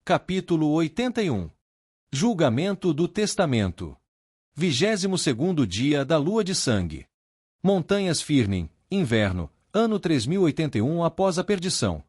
Capítulo 81. Julgamento do Testamento. 22º dia da Lua de Sangue. Montanhas Firnin, inverno, ano 3081 após a perdição.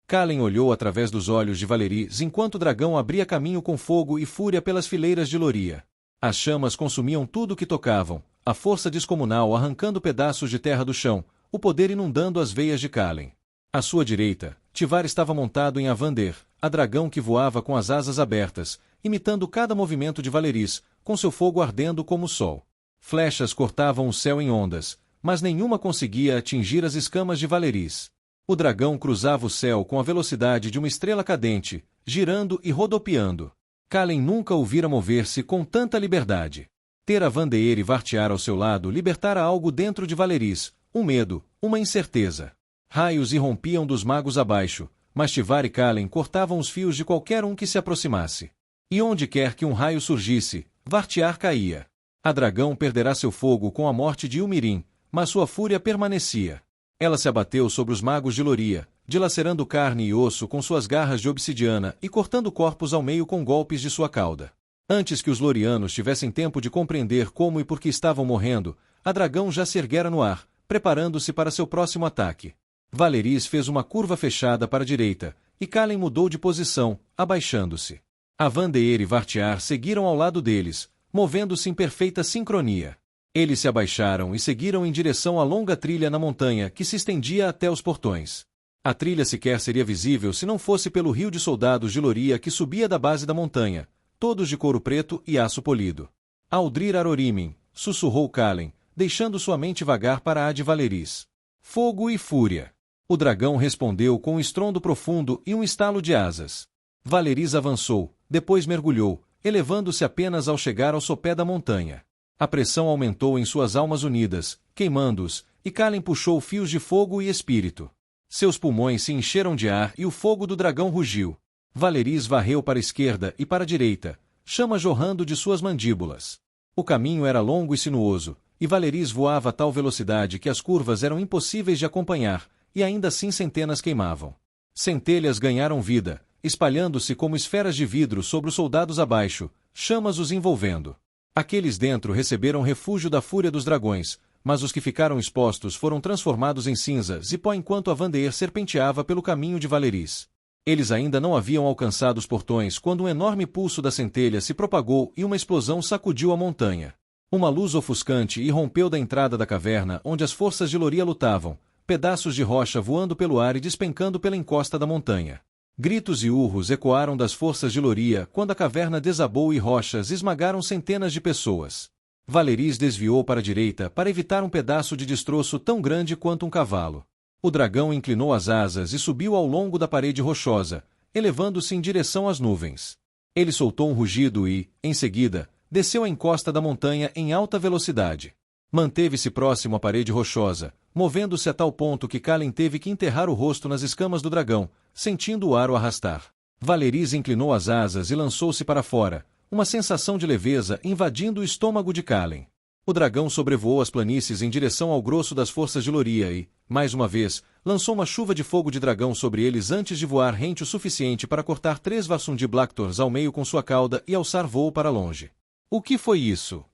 Kalen olhou através dos olhos de Valerys enquanto o dragão abria caminho com fogo e fúria pelas fileiras de Loria. As chamas consumiam tudo o que tocavam, a força descomunal arrancando pedaços de terra do chão, o poder inundando as veias de Kalen. À sua direita, Tivar estava montado em Avander, a dragão que voava com as asas abertas, imitando cada movimento de Valerys, com seu fogo ardendo como o sol. Flechas cortavam o céu em ondas, mas nenhuma conseguia atingir as escamas de Valerys. O dragão cruzava o céu com a velocidade de uma estrela cadente, girando e rodopiando. Kalen nunca o vira mover-se com tanta liberdade. Ter Avandeer e Vartiar ao seu lado libertara algo dentro de Valerys, um medo, uma incerteza. Raios irrompiam dos magos abaixo, mas Tivar e Kalen cortavam os fios de qualquer um que se aproximasse. E onde quer que um raio surgisse, Vartiar caía. A dragão perderá seu fogo com a morte de Ilmirim, mas sua fúria permanecia. Ela se abateu sobre os magos de Loria, dilacerando carne e osso com suas garras de obsidiana e cortando corpos ao meio com golpes de sua cauda. Antes que os lorianos tivessem tempo de compreender como e por que estavam morrendo, a dragão já se erguera no ar, preparando-se para seu próximo ataque. Valerys fez uma curva fechada para a direita, e Kalen mudou de posição, abaixando-se. Avandeer e Vartiar seguiram ao lado deles, movendo-se em perfeita sincronia. Eles se abaixaram e seguiram em direção à longa trilha na montanha que se estendia até os portões. A trilha sequer seria visível se não fosse pelo rio de soldados de Loria que subia da base da montanha, todos de couro preto e aço polido. Aldrir Arorimin, sussurrou Kalen, deixando sua mente vagar para a de Valerys. Fogo e fúria. O dragão respondeu com um estrondo profundo e um estalo de asas. Valerys avançou, depois mergulhou, elevando-se apenas ao chegar ao sopé da montanha. A pressão aumentou em suas almas unidas, queimando-os, e Kalen puxou fios de fogo e espírito. Seus pulmões se encheram de ar e o fogo do dragão rugiu. Valerys varreu para a esquerda e para a direita, chama jorrando de suas mandíbulas. O caminho era longo e sinuoso, e Valerys voava a tal velocidade que as curvas eram impossíveis de acompanhar, e ainda assim centenas queimavam. Centelhas ganharam vida, espalhando-se como esferas de vidro sobre os soldados abaixo, chamas os envolvendo. Aqueles dentro receberam refúgio da fúria dos dragões, mas os que ficaram expostos foram transformados em cinzas e pó enquanto Avandeer serpenteava pelo caminho de Valerys. Eles ainda não haviam alcançado os portões quando um enorme pulso da centelha se propagou e uma explosão sacudiu a montanha. Uma luz ofuscante irrompeu da entrada da caverna onde as forças de Loria lutavam, pedaços de rocha voando pelo ar e despencando pela encosta da montanha. Gritos e urros ecoaram das forças de Loria quando a caverna desabou e rochas esmagaram centenas de pessoas. Valerys desviou para a direita para evitar um pedaço de destroço tão grande quanto um cavalo. O dragão inclinou as asas e subiu ao longo da parede rochosa, elevando-se em direção às nuvens. Ele soltou um rugido e, em seguida, desceu a encosta da montanha em alta velocidade. Manteve-se próximo à parede rochosa, movendo-se a tal ponto que Kalen teve que enterrar o rosto nas escamas do dragão, sentindo o ar o arrastar. Valerys inclinou as asas e lançou-se para fora, uma sensação de leveza invadindo o estômago de Kalen. O dragão sobrevoou as planícies em direção ao grosso das forças de Loria e, mais uma vez, lançou uma chuva de fogo de dragão sobre eles antes de voar rente o suficiente para cortar 3 Vasundi Blacktors ao meio com sua cauda e alçar voo para longe. O que foi isso?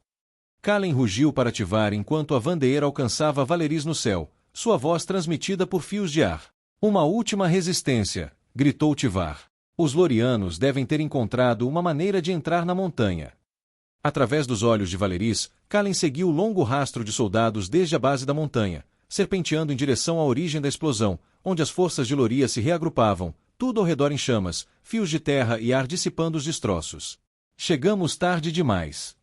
Kalen rugiu para Tivar enquanto Avandeer alcançava Valerys no céu, sua voz transmitida por fios de ar. Uma última resistência, gritou Tivar. Os lorianos devem ter encontrado uma maneira de entrar na montanha. Através dos olhos de Valerys, Kalen seguiu o longo rastro de soldados desde a base da montanha, serpenteando em direção à origem da explosão, onde as forças de Loria se reagrupavam, tudo ao redor em chamas, fios de terra e ar dissipando os destroços. Chegamos tarde demais.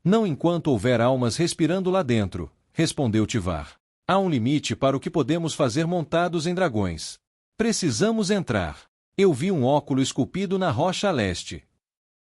Não enquanto houver almas respirando lá dentro, respondeu Tivar. Há um limite para o que podemos fazer montados em dragões. Precisamos entrar. Eu vi um óculo esculpido na rocha a leste.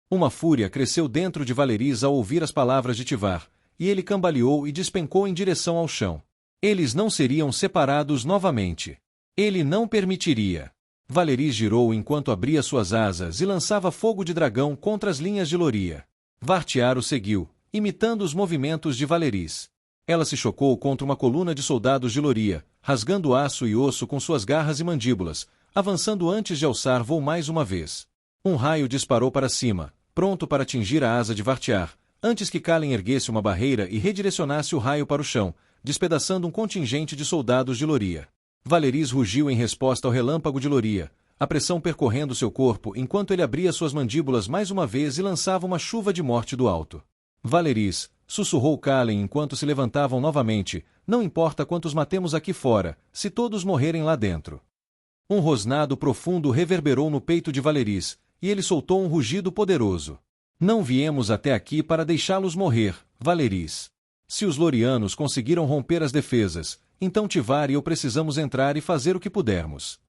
Uma fúria cresceu dentro de Valerys ao ouvir as palavras de Tivar, e ele cambaleou e despencou em direção ao chão. Eles não seriam separados novamente. Ele não permitiria. Valerys girou enquanto abria suas asas e lançava fogo de dragão contra as linhas de Loria. Vartiar o seguiu, imitando os movimentos de Valerys. Ela se chocou contra uma coluna de soldados de Loria, rasgando aço e osso com suas garras e mandíbulas, avançando antes de alçar voo mais uma vez. Um raio disparou para cima, pronto para atingir a asa de Vartiar, antes que Kalen erguesse uma barreira e redirecionasse o raio para o chão, despedaçando um contingente de soldados de Loria. Valerys rugiu em resposta ao relâmpago de Loria, a pressão percorrendo seu corpo enquanto ele abria suas mandíbulas mais uma vez e lançava uma chuva de morte do alto. Valerys, sussurrou Kalen enquanto se levantavam novamente, não importa quantos matemos aqui fora, se todos morrerem lá dentro. Um rosnado profundo reverberou no peito de Valerys, e ele soltou um rugido poderoso. Não viemos até aqui para deixá-los morrer, Valerys. Se os Lorianos conseguiram romper as defesas, então Tivar e eu precisamos entrar e fazer o que pudermos.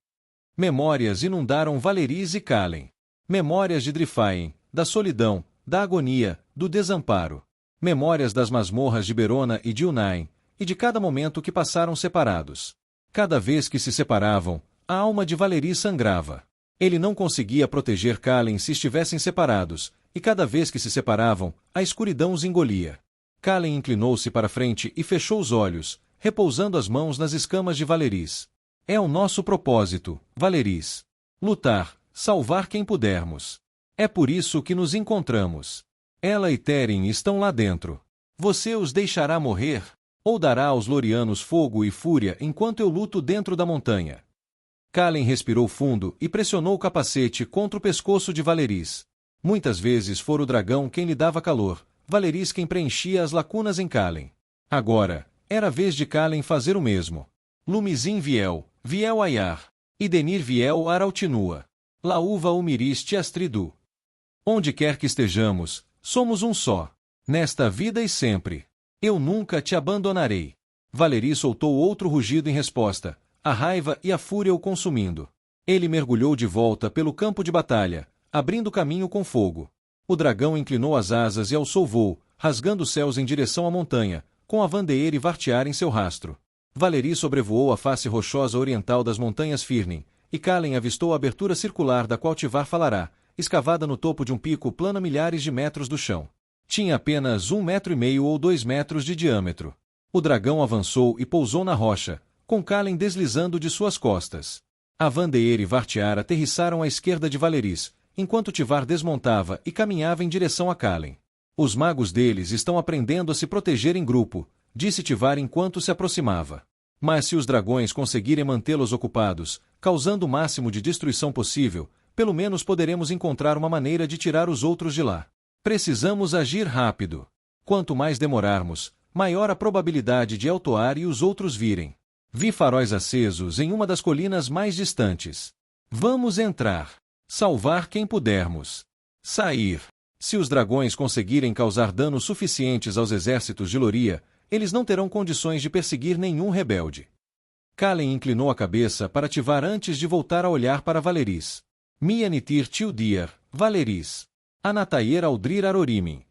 Memórias inundaram Valerys e Kalen. Memórias de Drifaen, da solidão, da agonia, do desamparo. Memórias das masmorras de Berona e de Unain, e de cada momento que passaram separados. Cada vez que se separavam, a alma de Valerys sangrava. Ele não conseguia proteger Kalen se estivessem separados, e cada vez que se separavam, a escuridão os engolia. Kalen inclinou-se para frente e fechou os olhos, repousando as mãos nas escamas de Valerys. É o nosso propósito, Valerys. Lutar, salvar quem pudermos. É por isso que nos encontramos. Ela e Teren estão lá dentro. Você os deixará morrer? Ou dará aos Lorianos fogo e fúria enquanto eu luto dentro da montanha? Kalen respirou fundo e pressionou o capacete contra o pescoço de Valerys. Muitas vezes fora o dragão quem lhe dava calor, Valerys quem preenchia as lacunas em Kalen. Agora, era a vez de Kalen fazer o mesmo. Lumizin viel Ayar. Idenir viel Arautinua. Laúva Umiris Tiastridu. Onde quer que estejamos, somos um só. Nesta vida e sempre. Eu nunca te abandonarei. Valerys soltou outro rugido em resposta, a raiva e a fúria o consumindo. Ele mergulhou de volta pelo campo de batalha, abrindo caminho com fogo. O dragão inclinou as asas e alçou voo, rasgando os céus em direção à montanha, com a Vandeer e Vartiar em seu rastro. Valerys sobrevoou a face rochosa oriental das montanhas Firnin, e Kalen avistou a abertura circular da qual Tivar falará, escavada no topo de um pico plano a milhares de metros do chão. Tinha apenas 1,5 metro ou 2 metros de diâmetro. O dragão avançou e pousou na rocha, com Kalen deslizando de suas costas. A Vandeer e Vartiar aterrissaram à esquerda de Valerys, enquanto Tivar desmontava e caminhava em direção a Kalen. Os magos deles estão aprendendo a se proteger em grupo, disse Tivar enquanto se aproximava. Mas se os dragões conseguirem mantê-los ocupados, causando o máximo de destruição possível, pelo menos poderemos encontrar uma maneira de tirar os outros de lá. Precisamos agir rápido. Quanto mais demorarmos, maior a probabilidade de Eltoar e os outros virem. Vi faróis acesos em uma das colinas mais distantes. Vamos entrar. Salvar quem pudermos. Sair. Se os dragões conseguirem causar danos suficientes aos exércitos de Loria, eles não terão condições de perseguir nenhum rebelde. Kalen inclinou a cabeça para Tivar antes de voltar a olhar para Valerys. Mianitir Tildir, Valerys. Anatayer Aldrir Arorimin.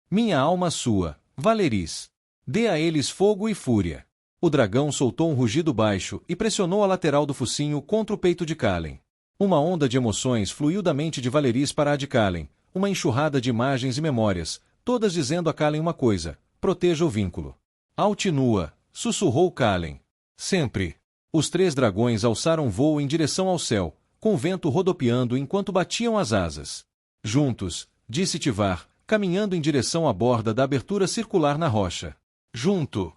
Minha alma sua, Valerys. Dê a eles fogo e fúria. O dragão soltou um rugido baixo e pressionou a lateral do focinho contra o peito de Kalen. Uma onda de emoções fluiu da mente de Valerys para a de Kalen, uma enxurrada de imagens e memórias, todas dizendo a Kalen uma coisa: proteja o vínculo. Altinua, sussurrou Kalen. Sempre. Os 3 dragões alçaram voo em direção ao céu, com o vento rodopiando enquanto batiam as asas. Juntos, disse Tivar, caminhando em direção à borda da abertura circular na rocha. Junto.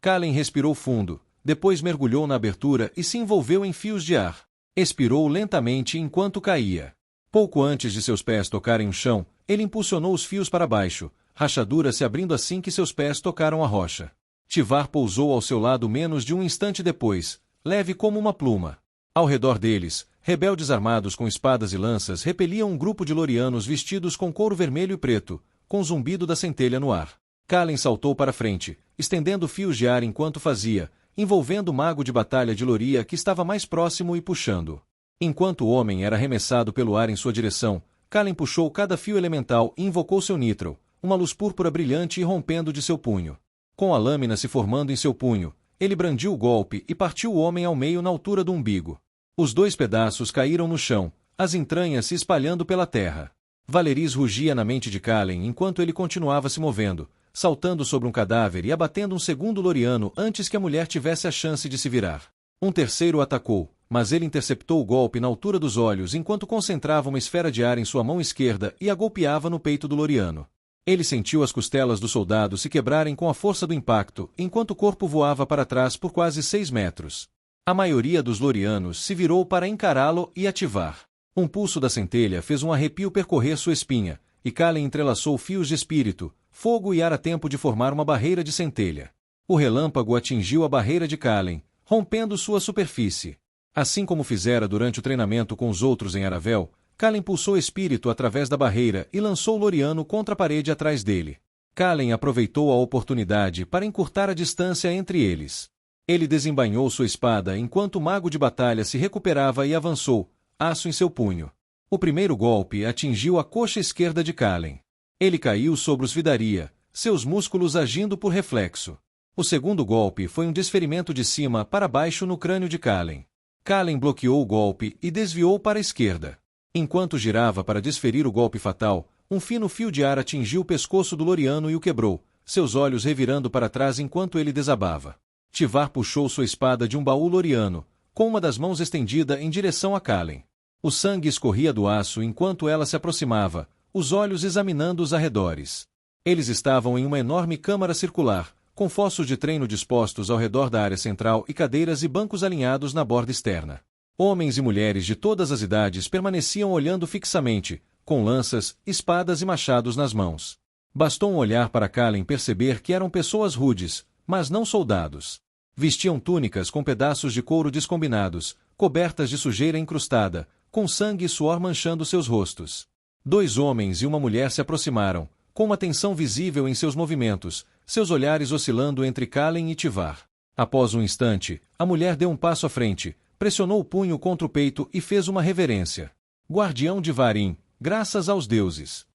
Kalen respirou fundo, depois mergulhou na abertura e se envolveu em fios de ar. Expirou lentamente enquanto caía. Pouco antes de seus pés tocarem o chão, ele impulsionou os fios para baixo, rachadura se abrindo assim que seus pés tocaram a rocha. Tivar pousou ao seu lado menos de um instante depois, leve como uma pluma. Ao redor deles, rebeldes armados com espadas e lanças repeliam um grupo de Lorianos vestidos com couro vermelho e preto, com o zumbido da centelha no ar. Kalen saltou para frente, estendendo fios de ar enquanto fazia, envolvendo o mago de batalha de Loria que estava mais próximo e puxando. Enquanto o homem era arremessado pelo ar em sua direção, Kalen puxou cada fio elemental e invocou seu Nitro, uma luz púrpura brilhante irrompendo de seu punho. Com a lâmina se formando em seu punho, ele brandiu o golpe e partiu o homem ao meio na altura do umbigo. Os 2 pedaços caíram no chão, as entranhas se espalhando pela terra. Valerys rugia na mente de Kalen enquanto ele continuava se movendo, saltando sobre um cadáver e abatendo um segundo Loriano antes que a mulher tivesse a chance de se virar. Um terceiro atacou, mas ele interceptou o golpe na altura dos olhos enquanto concentrava uma esfera de ar em sua mão esquerda e a golpeava no peito do Loriano. Ele sentiu as costelas do soldado se quebrarem com a força do impacto, enquanto o corpo voava para trás por quase 6 metros. A maioria dos Lorianos se virou para encará-lo e ativar. Um pulso da centelha fez um arrepio percorrer sua espinha, e Kalen entrelaçou fios de espírito, fogo e ar a tempo de formar uma barreira de centelha. O relâmpago atingiu a barreira de Kalen, rompendo sua superfície. Assim como fizera durante o treinamento com os outros em Aravel, Kalen pulsou espírito através da barreira e lançou Loriano contra a parede atrás dele. Kalen aproveitou a oportunidade para encurtar a distância entre eles. Ele desembainhou sua espada enquanto o mago de batalha se recuperava e avançou, aço em seu punho. O primeiro golpe atingiu a coxa esquerda de Kalen. Ele caiu sobre os Vidaria, seus músculos agindo por reflexo. O segundo golpe foi um desferimento de cima para baixo no crânio de Kalen. Kalen bloqueou o golpe e desviou para a esquerda. Enquanto girava para desferir o golpe fatal, um fino fio de ar atingiu o pescoço do Loriano e o quebrou, seus olhos revirando para trás enquanto ele desabava. Tivar puxou sua espada de um baú Loriano, com uma das mãos estendida em direção a Kalen. O sangue escorria do aço enquanto ela se aproximava, os olhos examinando os arredores. Eles estavam em uma enorme câmara circular, com fossos de treino dispostos ao redor da área central e cadeiras e bancos alinhados na borda externa. Homens e mulheres de todas as idades permaneciam olhando fixamente, com lanças, espadas e machados nas mãos. Bastou um olhar para Kalen perceber que eram pessoas rudes, mas não soldados. Vestiam túnicas com pedaços de couro descombinados, cobertas de sujeira incrustada, com sangue e suor manchando seus rostos. 2 homens e uma mulher se aproximaram, com uma tensão visível em seus movimentos, seus olhares oscilando entre Kalen e Tivar. Após um instante, a mulher deu um passo à frente, pressionou o punho contra o peito e fez uma reverência. Guardião de Varim, graças aos deuses.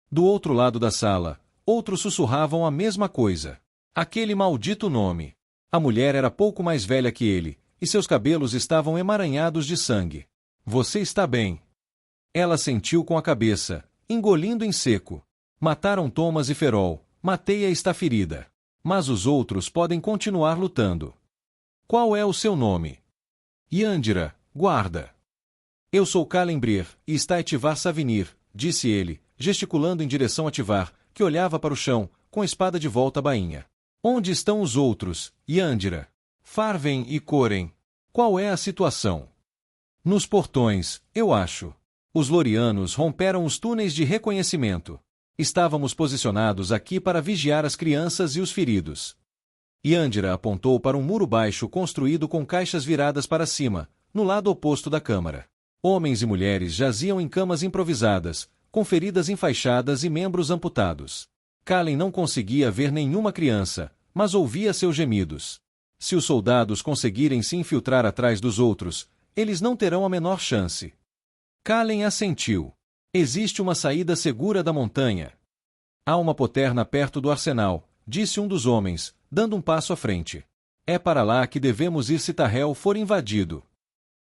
Do outro lado da sala, outros sussurravam a mesma coisa. Aquele maldito nome. A mulher era pouco mais velha que ele, e seus cabelos estavam emaranhados de sangue. Você está bem? Ela sentiu com a cabeça, engolindo em seco. Mataram Thomas e Ferol, Mateia está ferida. Mas os outros podem continuar lutando. Qual é o seu nome? Yandira, guarda. Eu sou Kalen Brir, e está Tivar Savinir, disse ele, gesticulando em direção a Tivar, que olhava para o chão, com a espada de volta à bainha. Onde estão os outros, Yandira? Farven e Koren. Qual é a situação? Nos portões, eu acho. Os Lorianos romperam os túneis de reconhecimento. Estávamos posicionados aqui para vigiar as crianças e os feridos. Yandira apontou para um muro baixo construído com caixas viradas para cima, no lado oposto da câmara. Homens e mulheres jaziam em camas improvisadas, com feridas enfaixadas e membros amputados. Kalen não conseguia ver nenhuma criança, mas ouvia seus gemidos. Se os soldados conseguirem se infiltrar atrás dos outros, eles não terão a menor chance. Kalen assentiu. Existe uma saída segura da montanha. Há uma poterna perto do arsenal, disse um dos homens, dando um passo à frente. É para lá que devemos ir se Tahel for invadido.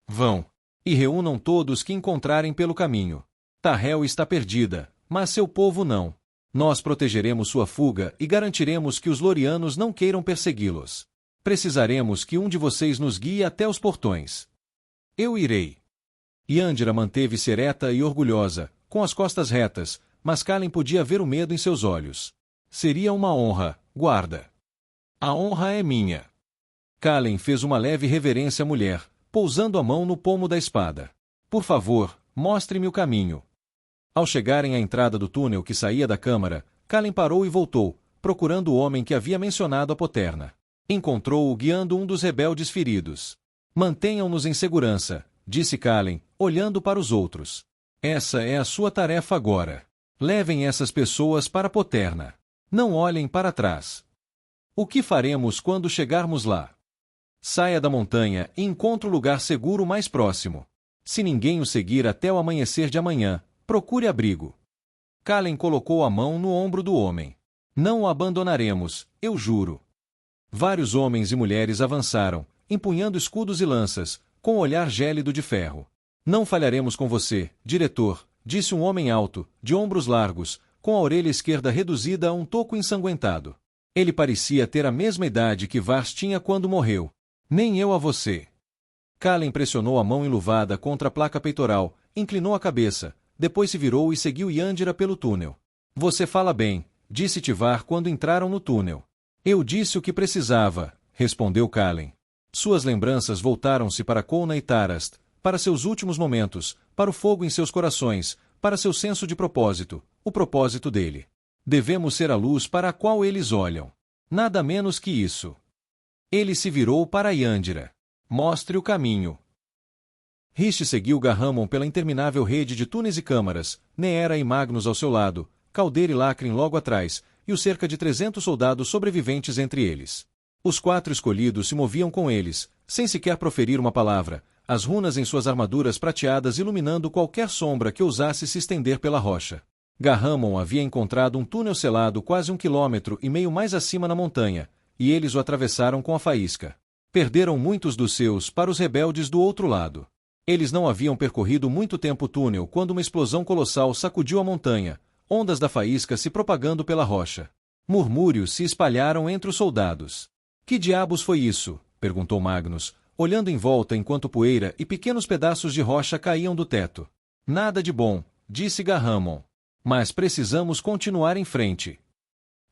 Vão. E reúnam todos que encontrarem pelo caminho. Tahel está perdida, mas seu povo não. Nós protegeremos sua fuga e garantiremos que os Lorianos não queiram persegui-los. Precisaremos que um de vocês nos guie até os portões. Eu irei. Yandira manteve-se ereta e orgulhosa, com as costas retas, mas Kalen podia ver o medo em seus olhos. Seria uma honra, guarda. A honra é minha. Kalen fez uma leve reverência à mulher, pousando a mão no pomo da espada. Por favor, mostre-me o caminho. Ao chegarem à entrada do túnel que saía da câmara, Kalen parou e voltou, procurando o homem que havia mencionado a poterna. Encontrou-o guiando um dos rebeldes feridos. Mantenham-nos em segurança, disse Kalen, olhando para os outros. Essa é a sua tarefa agora. Levem essas pessoas para a poterna. Não olhem para trás. O que faremos quando chegarmos lá? Saia da montanha e encontre o lugar seguro mais próximo. Se ninguém o seguir até o amanhecer de amanhã, procure abrigo. Kalen colocou a mão no ombro do homem. Não o abandonaremos, eu juro. Vários homens e mulheres avançaram, empunhando escudos e lanças, com o olhar gélido de ferro. Não falharemos com você, diretor, disse um homem alto, de ombros largos, com a orelha esquerda reduzida a um toco ensanguentado. Ele parecia ter a mesma idade que Vars tinha quando morreu. Nem eu a você. Kalen pressionou a mão enluvada contra a placa peitoral, inclinou a cabeça, depois se virou e seguiu Yandira pelo túnel. Você fala bem, disse Tivar quando entraram no túnel. Eu disse o que precisava, respondeu Kalen. Suas lembranças voltaram-se para Kouna e Tarast, para seus últimos momentos, para o fogo em seus corações, para seu senso de propósito, o propósito dele. Devemos ser a luz para a qual eles olham. Nada menos que isso. Ele se virou para Yandira. Mostre o caminho. Rish seguiu Garramon pela interminável rede de túneis e câmaras, Neera e Magnus ao seu lado, Caldeira e Lacrin logo atrás, e os cerca de 300 soldados sobreviventes entre eles. Os 4 escolhidos se moviam com eles, sem sequer proferir uma palavra, as runas em suas armaduras prateadas iluminando qualquer sombra que ousasse se estender pela rocha. Garramon havia encontrado um túnel selado quase 1,5 km mais acima na montanha, e eles o atravessaram com a faísca. Perderam muitos dos seus para os rebeldes do outro lado. Eles não haviam percorrido muito tempo o túnel quando uma explosão colossal sacudiu a montanha, ondas da faísca se propagando pela rocha. Murmúrios se espalharam entre os soldados. Que diabos foi isso? Perguntou Magnus, olhando em volta enquanto poeira e pequenos pedaços de rocha caíam do teto. Nada de bom, disse Garramon. Mas precisamos continuar em frente.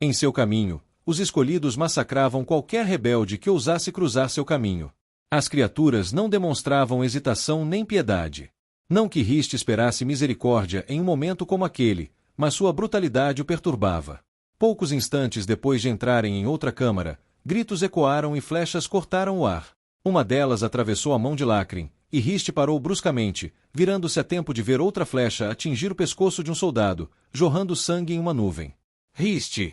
Em seu caminho, os escolhidos massacravam qualquer rebelde que ousasse cruzar seu caminho. As criaturas não demonstravam hesitação nem piedade. Não que Rist esperasse misericórdia em um momento como aquele, mas sua brutalidade o perturbava. Poucos instantes depois de entrarem em outra câmara, gritos ecoaram e flechas cortaram o ar. Uma delas atravessou a mão de Lacrin, e Rist parou bruscamente, virando-se a tempo de ver outra flecha atingir o pescoço de um soldado, jorrando sangue em uma nuvem. Rist!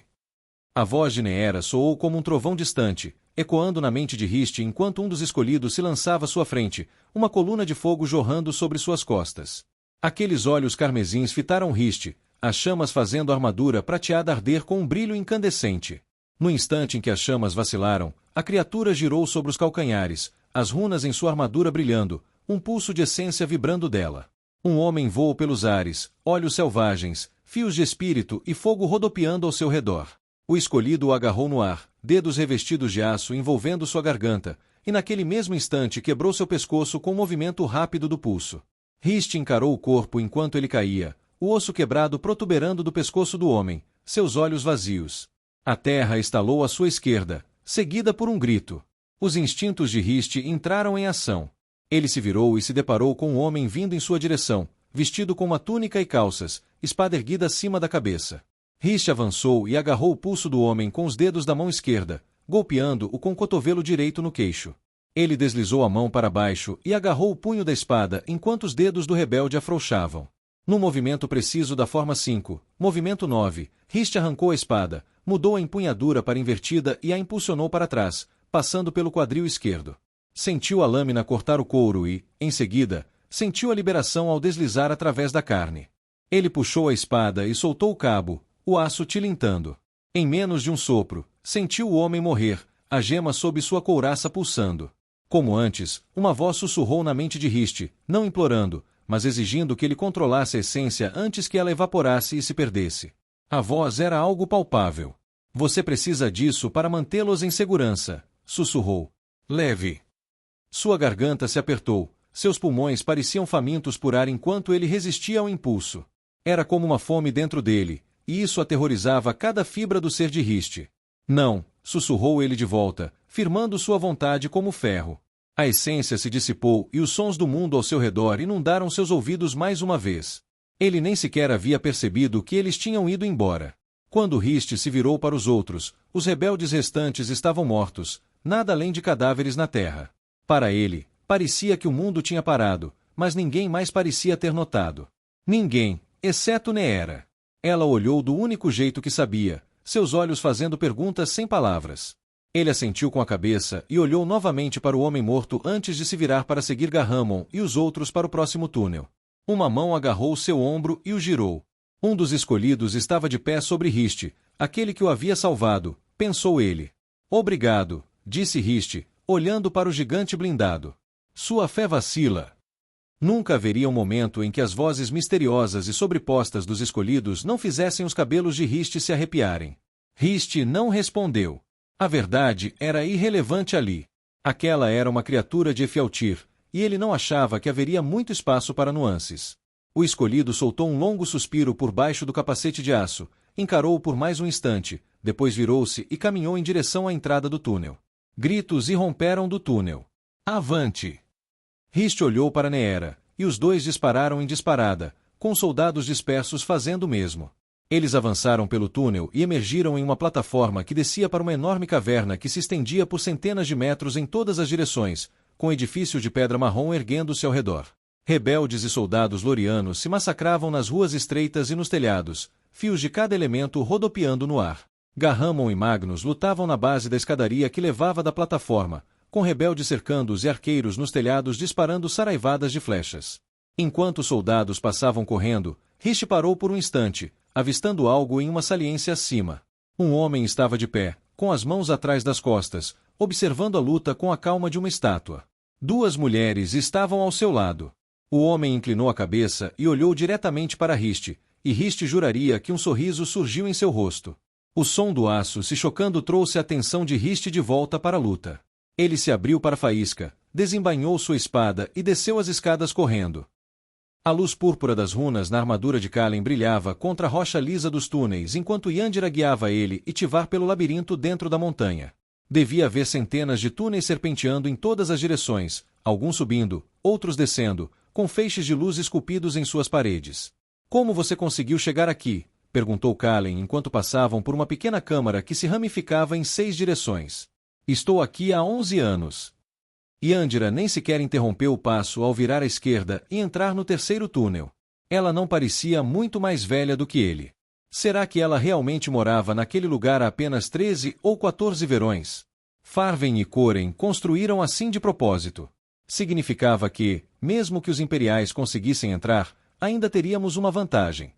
A voz de Neera soou como um trovão distante, ecoando na mente de Rist enquanto um dos escolhidos se lançava à sua frente, uma coluna de fogo jorrando sobre suas costas. Aqueles olhos carmesins fitaram Rist, as chamas fazendo a armadura prateada arder com um brilho incandescente. No instante em que as chamas vacilaram, a criatura girou sobre os calcanhares, as runas em sua armadura brilhando, um pulso de essência vibrando dela. Um homem voou pelos ares, olhos selvagens, fios de espírito e fogo rodopiando ao seu redor. O escolhido o agarrou no ar, dedos revestidos de aço envolvendo sua garganta, e naquele mesmo instante quebrou seu pescoço com um movimento rápido do pulso. Rist encarou o corpo enquanto ele caía, o osso quebrado protuberando do pescoço do homem, seus olhos vazios. A terra estalou à sua esquerda, seguida por um grito. Os instintos de Rist entraram em ação. Ele se virou e se deparou com um homem vindo em sua direção, vestido com uma túnica e calças, espada erguida acima da cabeça. Rist avançou e agarrou o pulso do homem com os dedos da mão esquerda, golpeando-o com o cotovelo direito no queixo. Ele deslizou a mão para baixo e agarrou o punho da espada enquanto os dedos do rebelde afrouxavam. No movimento preciso da forma 5, movimento 9, Rist arrancou a espada, mudou a empunhadura para invertida e a impulsionou para trás, passando pelo quadril esquerdo. Sentiu a lâmina cortar o couro e, em seguida, sentiu a liberação ao deslizar através da carne. Ele puxou a espada e soltou o cabo, o aço tilintando. Em menos de um sopro, sentiu o homem morrer, a gema sob sua couraça pulsando. Como antes, uma voz sussurrou na mente de Rist, não implorando, mas exigindo que ele controlasse a essência antes que ela evaporasse e se perdesse. A voz era algo palpável. Você precisa disso para mantê-los em segurança, sussurrou. Leve. Sua garganta se apertou, seus pulmões pareciam famintos por ar enquanto ele resistia ao impulso. Era como uma fome dentro dele, e isso aterrorizava cada fibra do ser de Rist. Não, sussurrou ele de volta, firmando sua vontade como ferro. A essência se dissipou e os sons do mundo ao seu redor inundaram seus ouvidos mais uma vez. Ele nem sequer havia percebido que eles tinham ido embora. Quando Rist se virou para os outros, os rebeldes restantes estavam mortos, nada além de cadáveres na terra. Para ele, parecia que o mundo tinha parado, mas ninguém mais parecia ter notado. Ninguém, exceto Neera. Ela olhou do único jeito que sabia, seus olhos fazendo perguntas sem palavras. Ele assentiu com a cabeça e olhou novamente para o homem morto antes de se virar para seguir Garramon e os outros para o próximo túnel. Uma mão agarrou seu ombro e o girou. Um dos escolhidos estava de pé sobre Rist, aquele que o havia salvado, pensou ele. Obrigado, disse Rist, olhando para o gigante blindado. Sua fé vacila. Nunca haveria um momento em que as vozes misteriosas e sobrepostas dos escolhidos não fizessem os cabelos de Rist se arrepiarem. Rist não respondeu. A verdade era irrelevante ali. Aquela era uma criatura de Efialtir, e ele não achava que haveria muito espaço para nuances. O escolhido soltou um longo suspiro por baixo do capacete de aço, encarou-o por mais um instante, depois virou-se e caminhou em direção à entrada do túnel. Gritos irromperam do túnel. Avante! Rist olhou para Neera, e os dois dispararam em disparada, com soldados dispersos fazendo o mesmo. Eles avançaram pelo túnel e emergiram em uma plataforma que descia para uma enorme caverna que se estendia por centenas de metros em todas as direções, com edifícios de pedra marrom erguendo-se ao redor. Rebeldes e soldados lorianos se massacravam nas ruas estreitas e nos telhados, fios de cada elemento rodopiando no ar. Garramon e Magnus lutavam na base da escadaria que levava da plataforma, com rebeldes cercando-os e arqueiros nos telhados disparando saraivadas de flechas. Enquanto os soldados passavam correndo, Rist parou por um instante, avistando algo em uma saliência acima. Um homem estava de pé, com as mãos atrás das costas, observando a luta com a calma de uma estátua. Duas mulheres estavam ao seu lado. O homem inclinou a cabeça e olhou diretamente para Rist, e Rist juraria que um sorriso surgiu em seu rosto. O som do aço se chocando trouxe a atenção de Rist de volta para a luta. Ele se abriu para a faísca, desembainhou sua espada e desceu as escadas correndo. A luz púrpura das runas na armadura de Kalen brilhava contra a rocha lisa dos túneis enquanto Yandira guiava ele e Tivar pelo labirinto dentro da montanha. Devia haver centenas de túneis serpenteando em todas as direções, alguns subindo, outros descendo, com feixes de luz esculpidos em suas paredes. Como você conseguiu chegar aqui? Perguntou Kalen enquanto passavam por uma pequena câmara que se ramificava em 6 direções. Estou aqui há 11 anos. Yandira nem sequer interrompeu o passo ao virar à esquerda e entrar no terceiro túnel. Ela não parecia muito mais velha do que ele. Será que ela realmente morava naquele lugar há apenas 13 ou 14 verões? Farven e Coren construíram assim de propósito. Significava que, mesmo que os imperiais conseguissem entrar, ainda teríamos uma vantagem.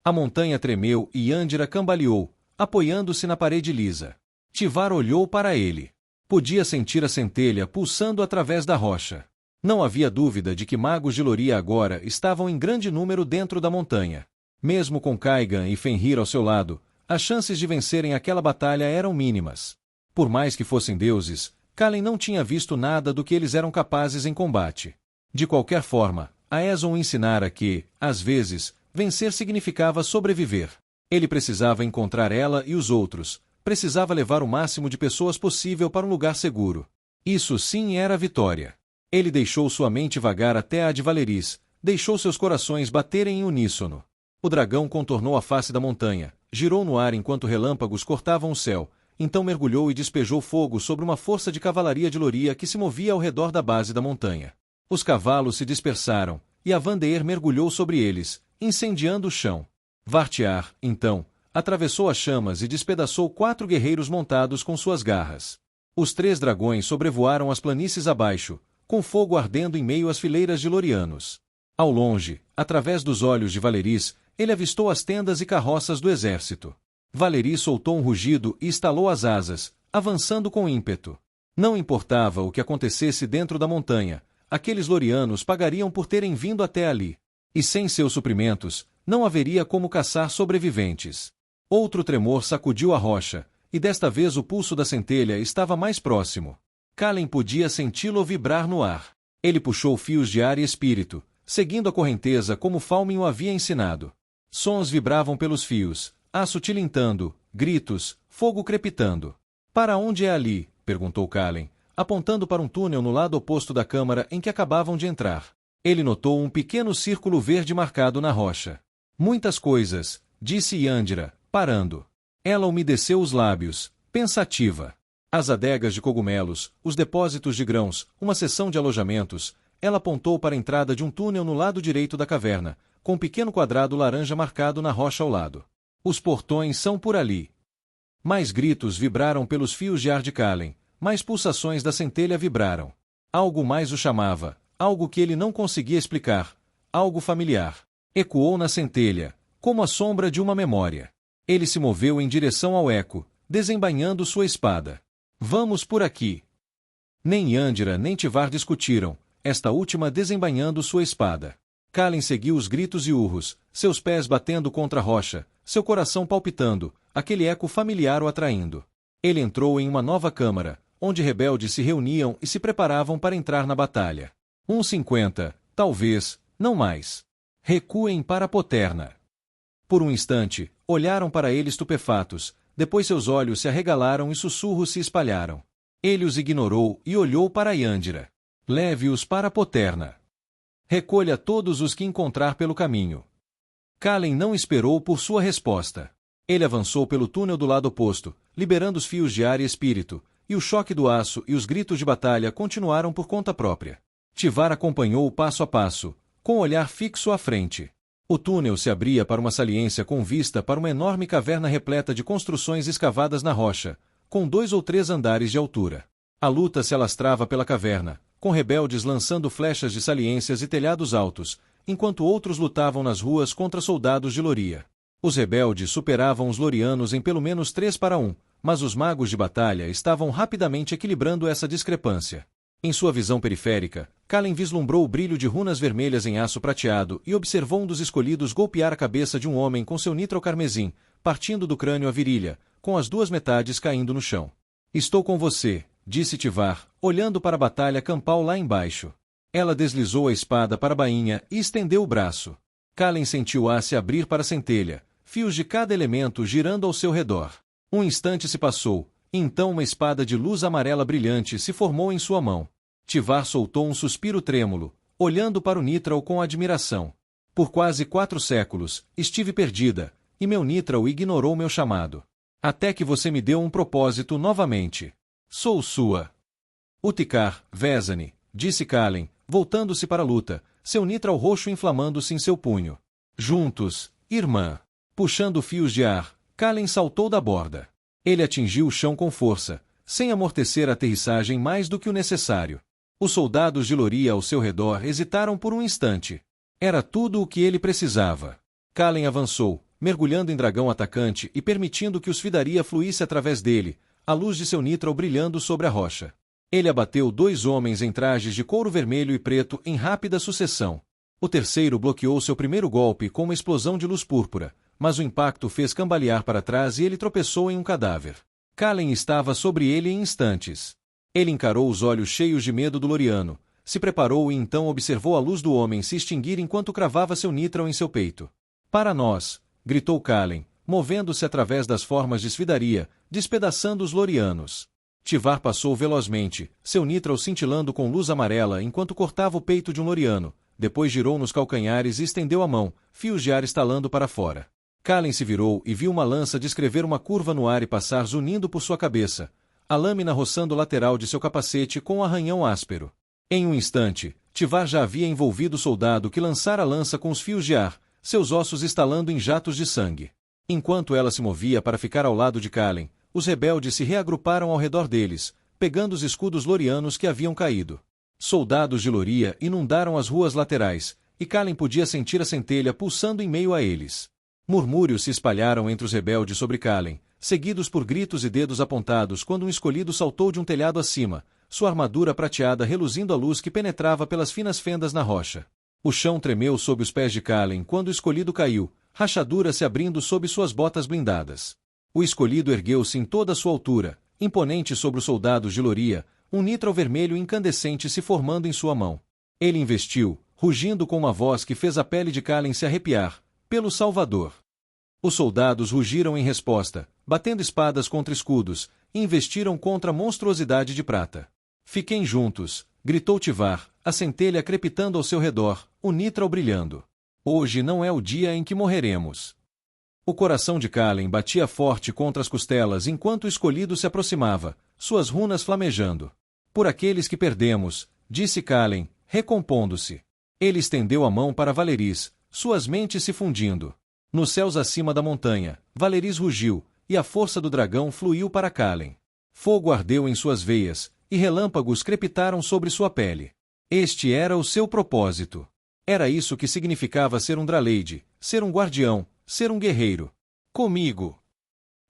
A montanha tremeu e Yandira cambaleou, apoiando-se na parede lisa. Tivar olhou para ele. Podia sentir a centelha pulsando através da rocha. Não havia dúvida de que magos de Loria agora estavam em grande número dentro da montanha. Mesmo com Kaigan e Fenrir ao seu lado, as chances de vencerem aquela batalha eram mínimas. Por mais que fossem deuses, Kalen não tinha visto nada do que eles eram capazes em combate. De qualquer forma, Aeson o ensinara que, às vezes, vencer significava sobreviver. Ele precisava encontrar ela e os outros, precisava levar o máximo de pessoas possível para um lugar seguro. Isso sim era a vitória. Ele deixou sua mente vagar até a de Valeris, deixou seus corações baterem em uníssono. O dragão contornou a face da montanha, girou no ar enquanto relâmpagos cortavam o céu, então mergulhou e despejou fogo sobre uma força de cavalaria de Loria que se movia ao redor da base da montanha. Os cavalos se dispersaram, e a Vandeer mergulhou sobre eles, incendiando o chão. Vartiar, então, atravessou as chamas e despedaçou 4 guerreiros montados com suas garras. Os 3 dragões sobrevoaram as planícies abaixo, com fogo ardendo em meio às fileiras de lorianos. Ao longe, através dos olhos de Valeris, ele avistou as tendas e carroças do exército. Valeris soltou um rugido e estalou as asas, avançando com ímpeto. Não importava o que acontecesse dentro da montanha, aqueles lorianos pagariam por terem vindo até ali. E sem seus suprimentos, não haveria como caçar sobreviventes. Outro tremor sacudiu a rocha, e desta vez o pulso da centelha estava mais próximo. Kalen podia senti-lo vibrar no ar. Ele puxou fios de ar e espírito, seguindo a correnteza como Falmin o havia ensinado. Sons vibravam pelos fios, aço tilintando, gritos, fogo crepitando. Para onde é ali? Perguntou Kalen, apontando para um túnel no lado oposto da câmara em que acabavam de entrar. Ele notou um pequeno círculo verde marcado na rocha. Muitas coisas, disse Yandira, parando. Ela umedeceu os lábios, pensativa. As adegas de cogumelos, os depósitos de grãos, uma seção de alojamentos. Ela apontou para a entrada de um túnel no lado direito da caverna, com um pequeno quadrado laranja marcado na rocha ao lado. Os portões são por ali. Mais gritos vibraram pelos fios de ar de Kalen, mais pulsações da centelha vibraram. Algo mais o chamava, algo que ele não conseguia explicar, algo familiar. Ecoou na centelha, como a sombra de uma memória. Ele se moveu em direção ao eco, desembainhando sua espada. Vamos por aqui. Nem Yandira nem Tivar discutiram, esta última desembainhando sua espada. Kalen seguiu os gritos e urros, seus pés batendo contra a rocha, seu coração palpitando, aquele eco familiar o atraindo. Ele entrou em uma nova câmara, onde rebeldes se reuniam e se preparavam para entrar na batalha. 50, talvez, não mais. Recuem para a poterna. Por um instante, olharam para ele estupefatos, depois seus olhos se arregalaram e sussurros se espalharam. Ele os ignorou e olhou para Yandira. Leve-os para a poterna. Recolha todos os que encontrar pelo caminho. Kalen não esperou por sua resposta. Ele avançou pelo túnel do lado oposto, liberando os fios de ar e espírito, e o choque do aço e os gritos de batalha continuaram por conta própria. Tivar acompanhou-o passo a passo, com o olhar fixo à frente. O túnel se abria para uma saliência com vista para uma enorme caverna repleta de construções escavadas na rocha, com 2 ou 3 andares de altura. A luta se alastrava pela caverna, com rebeldes lançando flechas de saliências e telhados altos, enquanto outros lutavam nas ruas contra soldados de Loria. Os rebeldes superavam os lorianos em pelo menos 3-1, mas os magos de batalha estavam rapidamente equilibrando essa discrepância. Em sua visão periférica, Kalen vislumbrou o brilho de runas vermelhas em aço prateado e observou um dos escolhidos golpear a cabeça de um homem com seu nitro carmesim, partindo do crânio à virilha, com as 2 metades caindo no chão. Estou com você, disse Tivar, olhando para a batalha campal lá embaixo. Ela deslizou a espada para a bainha e estendeu o braço. Kalen sentiu-a se abrir para a centelha, fios de cada elemento girando ao seu redor. Um instante se passou, e então uma espada de luz amarela brilhante se formou em sua mão. Tivar soltou um suspiro trêmulo, olhando para o Nithral com admiração. Por quase 4 séculos, estive perdida, e meu Nithral ignorou meu chamado. Até que você me deu um propósito novamente. Sou sua. Utikar, Vezani, disse Kalen, voltando-se para a luta, seu Nithral roxo inflamando-se em seu punho. Juntos, irmã. Puxando fios de ar, Kalen saltou da borda. Ele atingiu o chão com força, sem amortecer a aterrissagem mais do que o necessário. Os soldados de Loria ao seu redor hesitaram por um instante. Era tudo o que ele precisava. Kalen avançou, mergulhando em dragão atacante e permitindo que o Svidaria fluísse através dele, a luz de seu Nithral brilhando sobre a rocha. Ele abateu 2 homens em trajes de couro vermelho e preto em rápida sucessão. O terceiro bloqueou seu primeiro golpe com uma explosão de luz púrpura, mas o impacto fez cambalear para trás e ele tropeçou em um cadáver. Kalen estava sobre ele em instantes. Ele encarou os olhos cheios de medo do Loriano, se preparou e então observou a luz do homem se extinguir enquanto cravava seu Nithral em seu peito. Para nós! Gritou Kalen, movendo-se através das formas de Svidaria, despedaçando os Lorianos. Tivar passou velozmente, seu Nithral cintilando com luz amarela enquanto cortava o peito de um Loriano, depois girou nos calcanhares e estendeu a mão, fios de ar estalando para fora. Kalen se virou e viu uma lança descrever uma curva no ar e passar zunindo por sua cabeça, a lâmina roçando o lateral de seu capacete com um arranhão áspero. Em um instante, Tivar já havia envolvido o soldado que lançara a lança com os fios de ar, seus ossos estalando em jatos de sangue. Enquanto ela se movia para ficar ao lado de Kalen, os rebeldes se reagruparam ao redor deles, pegando os escudos lorianos que haviam caído. Soldados de Loria inundaram as ruas laterais, e Kalen podia sentir a centelha pulsando em meio a eles. Murmúrios se espalharam entre os rebeldes sobre Kalen, seguidos por gritos e dedos apontados quando um escolhido saltou de um telhado acima, sua armadura prateada reluzindo a luz que penetrava pelas finas fendas na rocha. O chão tremeu sob os pés de Kalen quando o escolhido caiu, rachaduras se abrindo sob suas botas blindadas. O escolhido ergueu-se em toda a sua altura, imponente sobre os soldados de Loria, um nitral vermelho incandescente se formando em sua mão. Ele investiu, rugindo com uma voz que fez a pele de Kalen se arrepiar, pelo Salvador. Os soldados rugiram em resposta, batendo espadas contra escudos, e investiram contra a monstruosidade de prata. Fiquem juntos, gritou Tivar, a centelha crepitando ao seu redor, o nitral brilhando. Hoje não é o dia em que morreremos. O coração de Kalen batia forte contra as costelas enquanto o escolhido se aproximava, suas runas flamejando. Por aqueles que perdemos, disse Kalen, recompondo-se. Ele estendeu a mão para Valeris, suas mentes se fundindo. Nos céus acima da montanha, Valeris rugiu, e a força do dragão fluiu para Kalen. Fogo ardeu em suas veias, e relâmpagos crepitaram sobre sua pele. Este era o seu propósito. Era isso que significava ser um Draleide, ser um guardião, ser um guerreiro. Comigo!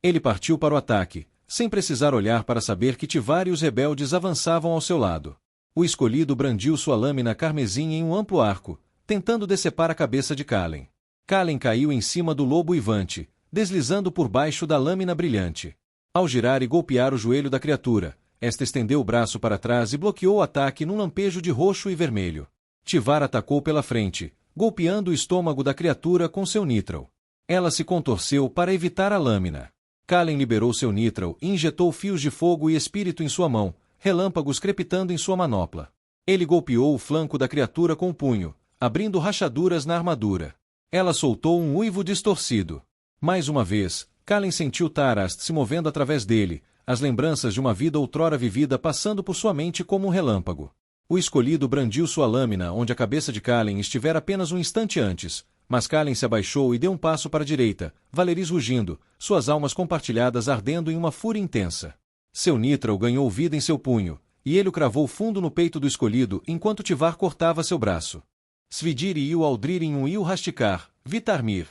Ele partiu para o ataque, sem precisar olhar para saber que Tivar e os rebeldes avançavam ao seu lado. O escolhido brandiu sua lâmina carmesim em um amplo arco, tentando decepar a cabeça de Kalen. Kalen caiu em cima do lobo uivante, deslizando por baixo da lâmina brilhante. Ao girar e golpear o joelho da criatura, Esta estendeu o braço para trás e bloqueou o ataque num lampejo de roxo e vermelho. Tivar atacou pela frente, golpeando o estômago da criatura com seu nitral. Ela se contorceu para evitar a lâmina. Kalen liberou seu nitral e injetou fios de fogo e espírito em sua mão, relâmpagos crepitando em sua manopla. Ele golpeou o flanco da criatura com o punho, abrindo rachaduras na armadura. Ela soltou um uivo distorcido. Mais uma vez, Kalen sentiu Tarast se movendo através dele, as lembranças de uma vida outrora vivida passando por sua mente como um relâmpago. O escolhido brandiu sua lâmina onde a cabeça de Kalen estivera apenas um instante antes, mas Kalen se abaixou e deu um passo para a direita, Valeris rugindo, suas almas compartilhadas ardendo em uma fúria intensa. Seu nitral ganhou vida em seu punho, e ele o cravou fundo no peito do escolhido enquanto Tivar cortava seu braço. Svidir e Il Aldrir em um Il Rastikar, Vitarmir.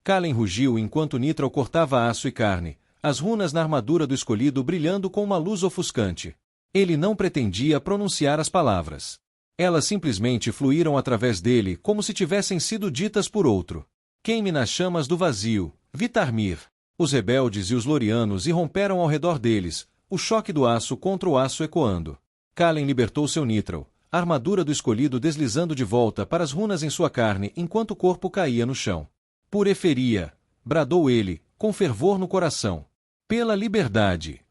Kalen rugiu enquanto Nitral cortava aço e carne, as runas na armadura do escolhido brilhando com uma luz ofuscante. Ele não pretendia pronunciar as palavras. Elas simplesmente fluíram através dele como se tivessem sido ditas por outro. Queime nas chamas do vazio, Vitarmir. Os rebeldes e os lorianos irromperam ao redor deles, o choque do aço contra o aço ecoando. Kalen libertou seu nitral, a armadura do escolhido deslizando de volta para as runas em sua carne enquanto o corpo caía no chão. Por Eferia, bradou ele, com fervor no coração. Pela liberdade.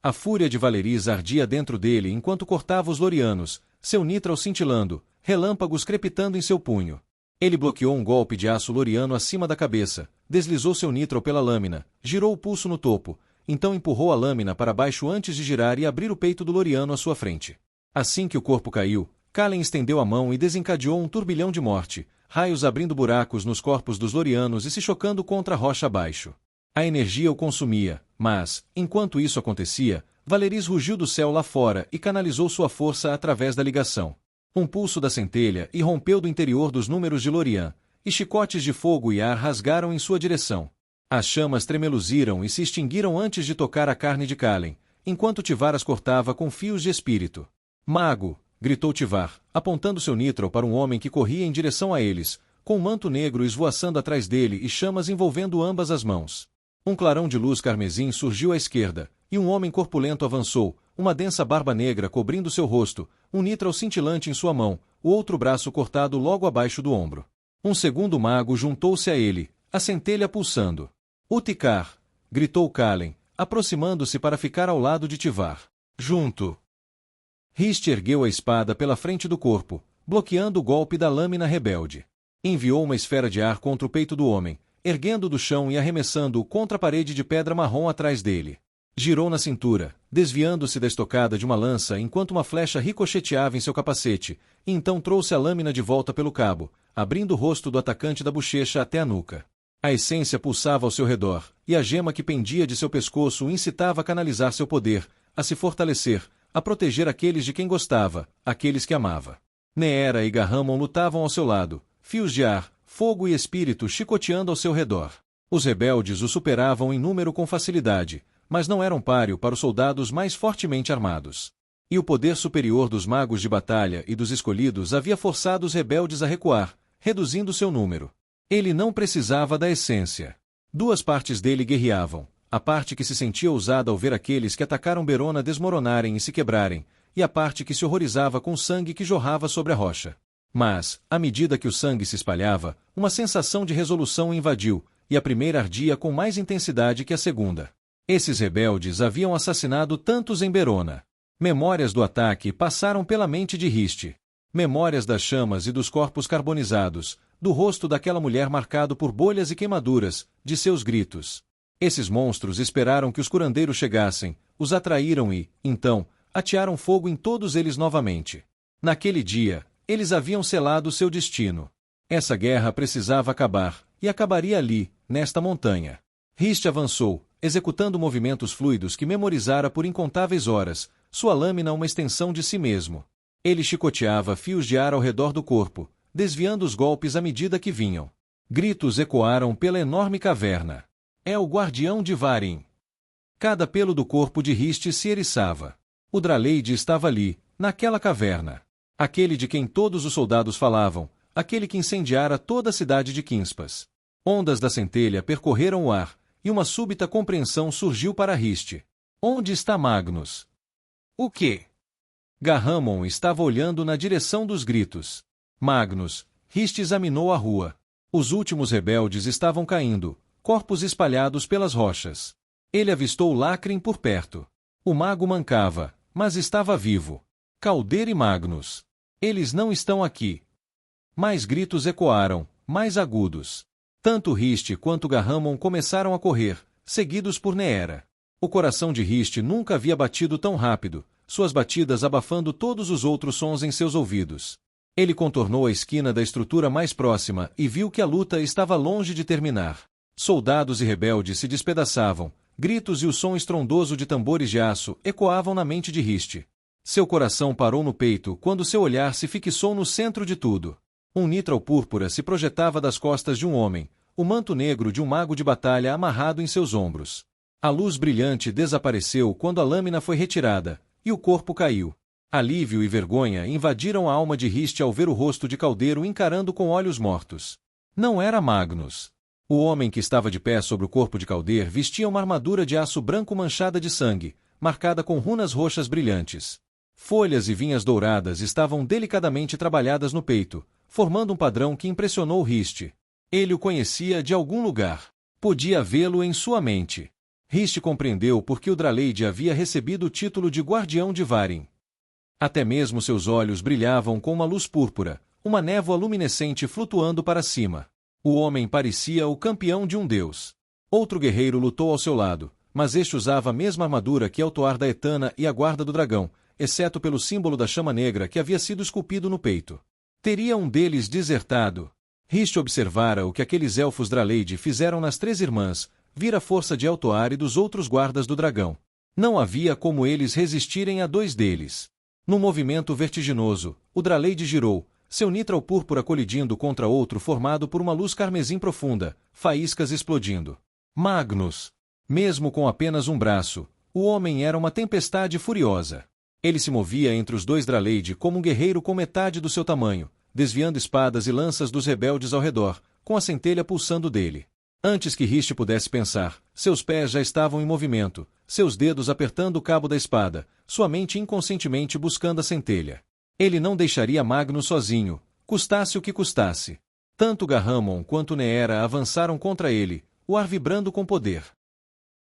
A fúria de Valeris ardia dentro dele enquanto cortava os lorianos, seu nitral cintilando, relâmpagos crepitando em seu punho. Ele bloqueou um golpe de aço loriano acima da cabeça, deslizou seu nitral pela lâmina, girou o pulso no topo, então empurrou a lâmina para baixo antes de girar e abrir o peito do loriano à sua frente. Assim que o corpo caiu, Kalen estendeu a mão e desencadeou um turbilhão de morte, raios abrindo buracos nos corpos dos lorianos e se chocando contra a rocha abaixo. A energia o consumia, mas, enquanto isso acontecia, Valeris rugiu do céu lá fora e canalizou sua força através da ligação. Um pulso da centelha irrompeu do interior dos números de Lorian, e chicotes de fogo e ar rasgaram em sua direção. As chamas tremeluziram e se extinguiram antes de tocar a carne de Kalen, enquanto Tivar as cortava com fios de espírito. Mago! Gritou Tivar, apontando seu nitral para um homem que corria em direção a eles, com um manto negro esvoaçando atrás dele e chamas envolvendo ambas as mãos. Um clarão de luz carmesim surgiu à esquerda, e um homem corpulento avançou, uma densa barba negra cobrindo seu rosto, um nitral cintilante em sua mão, o outro braço cortado logo abaixo do ombro. Um segundo mago juntou-se a ele, a centelha pulsando. Utikar! Gritou Kalen, aproximando-se para ficar ao lado de Tivar. Junto! Rist ergueu a espada pela frente do corpo, bloqueando o golpe da lâmina rebelde. Enviou uma esfera de ar contra o peito do homem, erguendo-o do chão e arremessando-o contra a parede de pedra marrom atrás dele. Girou na cintura, desviando-se da estocada de uma lança enquanto uma flecha ricocheteava em seu capacete, e então trouxe a lâmina de volta pelo cabo, abrindo o rosto do atacante da bochecha até a nuca. A essência pulsava ao seu redor, e a gema que pendia de seu pescoço o incitava a canalizar seu poder, a se fortalecer, a proteger aqueles de quem gostava, aqueles que amava. Neera e Garramon lutavam ao seu lado, fios de ar, fogo e espírito chicoteando ao seu redor. Os rebeldes o superavam em número com facilidade, mas não eram páreo para os soldados mais fortemente armados. E o poder superior dos magos de batalha e dos escolhidos havia forçado os rebeldes a recuar, reduzindo seu número. Ele não precisava da essência. Duas partes dele guerreavam. A parte que se sentia ousada ao ver aqueles que atacaram Berona desmoronarem e se quebrarem, e a parte que se horrorizava com o sangue que jorrava sobre a rocha. Mas, à medida que o sangue se espalhava, uma sensação de resolução o invadiu, e a primeira ardia com mais intensidade que a segunda. Esses rebeldes haviam assassinado tantos em Berona. Memórias do ataque passaram pela mente de Rist. Memórias das chamas e dos corpos carbonizados, do rosto daquela mulher marcado por bolhas e queimaduras, de seus gritos. Esses monstros esperaram que os curandeiros chegassem, os atraíram e, então, atearam fogo em todos eles novamente. Naquele dia, eles haviam selado seu destino. Essa guerra precisava acabar, e acabaria ali, nesta montanha. Rist avançou, executando movimentos fluidos que memorizara por incontáveis horas, sua lâmina uma extensão de si mesmo. Ele chicoteava fios de ar ao redor do corpo, desviando os golpes à medida que vinham. Gritos ecoaram pela enorme caverna. É o guardião de Varin. Cada pelo do corpo de Rist se eriçava. O Draleide estava ali, naquela caverna. Aquele de quem todos os soldados falavam, aquele que incendiara toda a cidade de Kinspas. Ondas da centelha percorreram o ar, e uma súbita compreensão surgiu para Rist. Onde está Magnus? O quê? Garramon estava olhando na direção dos gritos. Magnus, Rist examinou a rua. Os últimos rebeldes estavam caindo, corpos espalhados pelas rochas. Ele avistou Lacrin por perto. O mago mancava, mas estava vivo. Calder e Magnus. Eles não estão aqui. Mais gritos ecoaram, mais agudos. Tanto Rist quanto Garramon começaram a correr, seguidos por Neera. O coração de Rist nunca havia batido tão rápido, suas batidas abafando todos os outros sons em seus ouvidos. Ele contornou a esquina da estrutura mais próxima e viu que a luta estava longe de terminar. Soldados e rebeldes se despedaçavam, gritos e o som estrondoso de tambores de aço ecoavam na mente de Rist. Seu coração parou no peito quando seu olhar se fixou no centro de tudo. Um nitral púrpura se projetava das costas de um homem, o manto negro de um mago de batalha amarrado em seus ombros. A luz brilhante desapareceu quando a lâmina foi retirada, e o corpo caiu. Alívio e vergonha invadiram a alma de Rist ao ver o rosto de Caldeiro encarando com olhos mortos. Não era Magnus. O homem que estava de pé sobre o corpo de Calder vestia uma armadura de aço branco manchada de sangue, marcada com runas roxas brilhantes. Folhas e vinhas douradas estavam delicadamente trabalhadas no peito, formando um padrão que impressionou Rist. Ele o conhecia de algum lugar. Podia vê-lo em sua mente. Rist compreendeu por que o Draleide havia recebido o título de Guardião de Varin. Até mesmo seus olhos brilhavam com uma luz púrpura, uma névoa luminescente flutuando para cima. O homem parecia o campeão de um deus. Outro guerreiro lutou ao seu lado, mas este usava a mesma armadura que Eltoar da Etana e a Guarda do Dragão, exceto pelo símbolo da chama negra que havia sido esculpido no peito. Teria um deles desertado? Rist observara o que aqueles elfos Draleide fizeram nas Três Irmãs, vira a força de Eltoar e dos outros guardas do dragão. Não havia como eles resistirem a dois deles. Num movimento vertiginoso, o Draleide girou, seu nitral púrpura colidindo contra outro formado por uma luz carmesim profunda, faíscas explodindo. Magnus! Mesmo com apenas um braço, o homem era uma tempestade furiosa. Ele se movia entre os dois Draleide como um guerreiro com metade do seu tamanho, desviando espadas e lanças dos rebeldes ao redor, com a centelha pulsando dele. Antes que Rist pudesse pensar, seus pés já estavam em movimento, seus dedos apertando o cabo da espada, sua mente inconscientemente buscando a centelha. Ele não deixaria Magnus sozinho, custasse o que custasse. Tanto Garramon quanto Neera avançaram contra ele, o ar vibrando com poder.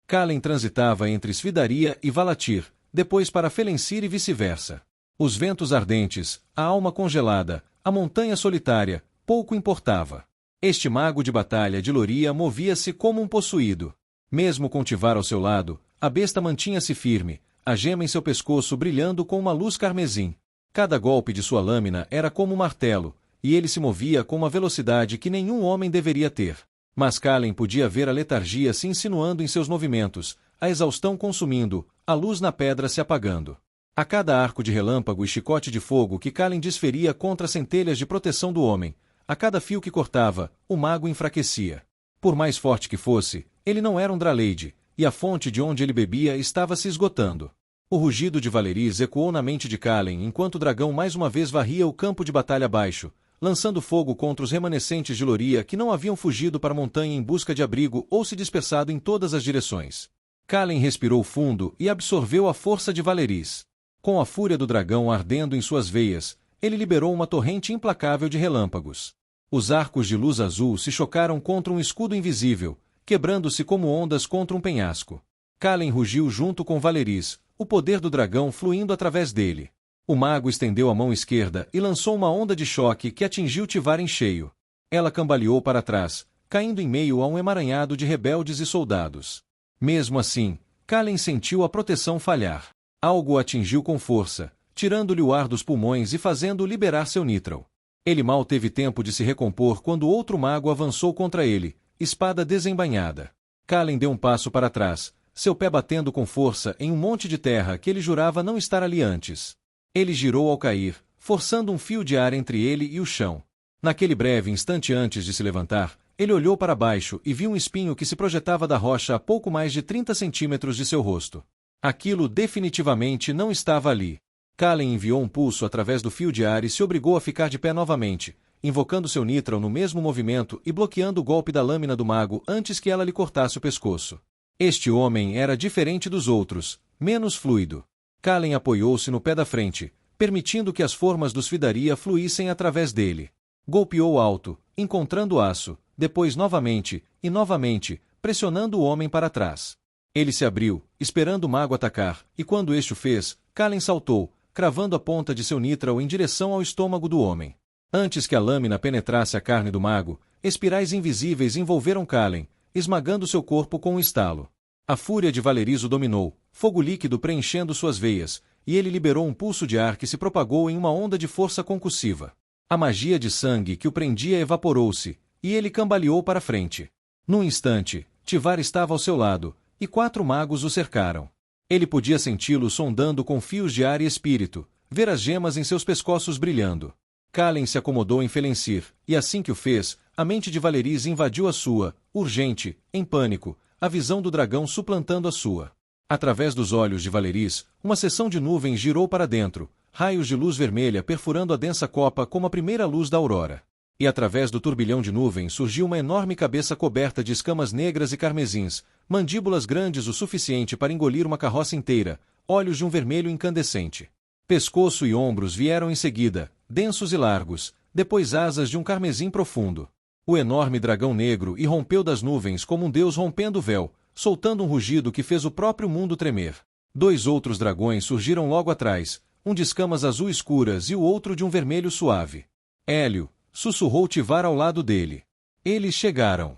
Kalen transitava entre Svidaria e Valatir, depois para Felencir e vice-versa. Os ventos ardentes, a alma congelada, a montanha solitária, pouco importava. Este mago de batalha de Loria movia-se como um possuído. Mesmo com Tivar ao seu lado, a besta mantinha-se firme, a gema em seu pescoço brilhando com uma luz carmesim. Cada golpe de sua lâmina era como um martelo, e ele se movia com uma velocidade que nenhum homem deveria ter. Mas Kalen podia ver a letargia se insinuando em seus movimentos, a exaustão consumindo, a luz na pedra se apagando. A cada arco de relâmpago e chicote de fogo que Kalen desferia contra as centelhas de proteção do homem, a cada fio que cortava, o mago enfraquecia. Por mais forte que fosse, ele não era um Draleide, e a fonte de onde ele bebia estava se esgotando. O rugido de Valeris ecoou na mente de Kalen enquanto o dragão mais uma vez varria o campo de batalha abaixo, lançando fogo contra os remanescentes de Loria que não haviam fugido para a montanha em busca de abrigo ou se dispersado em todas as direções. Kalen respirou fundo e absorveu a força de Valeris. Com a fúria do dragão ardendo em suas veias, ele liberou uma torrente implacável de relâmpagos. Os arcos de luz azul se chocaram contra um escudo invisível, quebrando-se como ondas contra um penhasco. Kalen rugiu junto com Valeris, o poder do dragão fluindo através dele. O mago estendeu a mão esquerda e lançou uma onda de choque que atingiu Tivar em cheio. Ela cambaleou para trás, caindo em meio a um emaranhado de rebeldes e soldados. Mesmo assim, Kalen sentiu a proteção falhar. Algo o atingiu com força, tirando-lhe o ar dos pulmões e fazendo-o liberar seu nitral. Ele mal teve tempo de se recompor quando outro mago avançou contra ele, espada desembainhada. Kalen deu um passo para trás, seu pé batendo com força em um monte de terra que ele jurava não estar ali antes. Ele girou ao cair, forçando um fio de ar entre ele e o chão. Naquele breve instante antes de se levantar, ele olhou para baixo e viu um espinho que se projetava da rocha a pouco mais de 30 centímetros de seu rosto. Aquilo definitivamente não estava ali. Kalen enviou um pulso através do fio de ar e se obrigou a ficar de pé novamente, invocando seu nitral no mesmo movimento e bloqueando o golpe da lâmina do mago antes que ela lhe cortasse o pescoço. Este homem era diferente dos outros, menos fluido. Kalen apoiou-se no pé da frente, permitindo que as formas dos Fidaria fluíssem através dele. Golpeou alto, encontrando o aço, depois novamente, e novamente, pressionando o homem para trás. Ele se abriu, esperando o mago atacar, e quando este o fez, Kalen saltou, cravando a ponta de seu nitral em direção ao estômago do homem. Antes que a lâmina penetrasse a carne do mago, espirais invisíveis envolveram Kalen, esmagando seu corpo com um estalo. A fúria de Valeriz o dominou, fogo líquido preenchendo suas veias, e ele liberou um pulso de ar que se propagou em uma onda de força concussiva. A magia de sangue que o prendia evaporou-se, e ele cambaleou para frente. Num instante, Tivar estava ao seu lado, e 4 magos o cercaram. Ele podia senti-lo sondando com fios de ar e espírito, ver as gemas em seus pescoços brilhando. Kalen se acomodou em Felencir, e assim que o fez, a mente de Valeriz invadiu a sua, urgente, em pânico, a visão do dragão suplantando a sua. Através dos olhos de Valeriz, uma seção de nuvens girou para dentro, raios de luz vermelha perfurando a densa copa como a primeira luz da aurora. E através do turbilhão de nuvens surgiu uma enorme cabeça coberta de escamas negras e carmesins, mandíbulas grandes o suficiente para engolir uma carroça inteira, olhos de um vermelho incandescente. Pescoço e ombros vieram em seguida, densos e largos, depois asas de um carmesim profundo. O enorme dragão negro irrompeu das nuvens como um deus rompendo o véu, soltando um rugido que fez o próprio mundo tremer. 2 outros dragões surgiram logo atrás, um de escamas azul escuras e o outro de um vermelho suave. Hélio, sussurrou Tivar ao lado dele. Eles chegaram.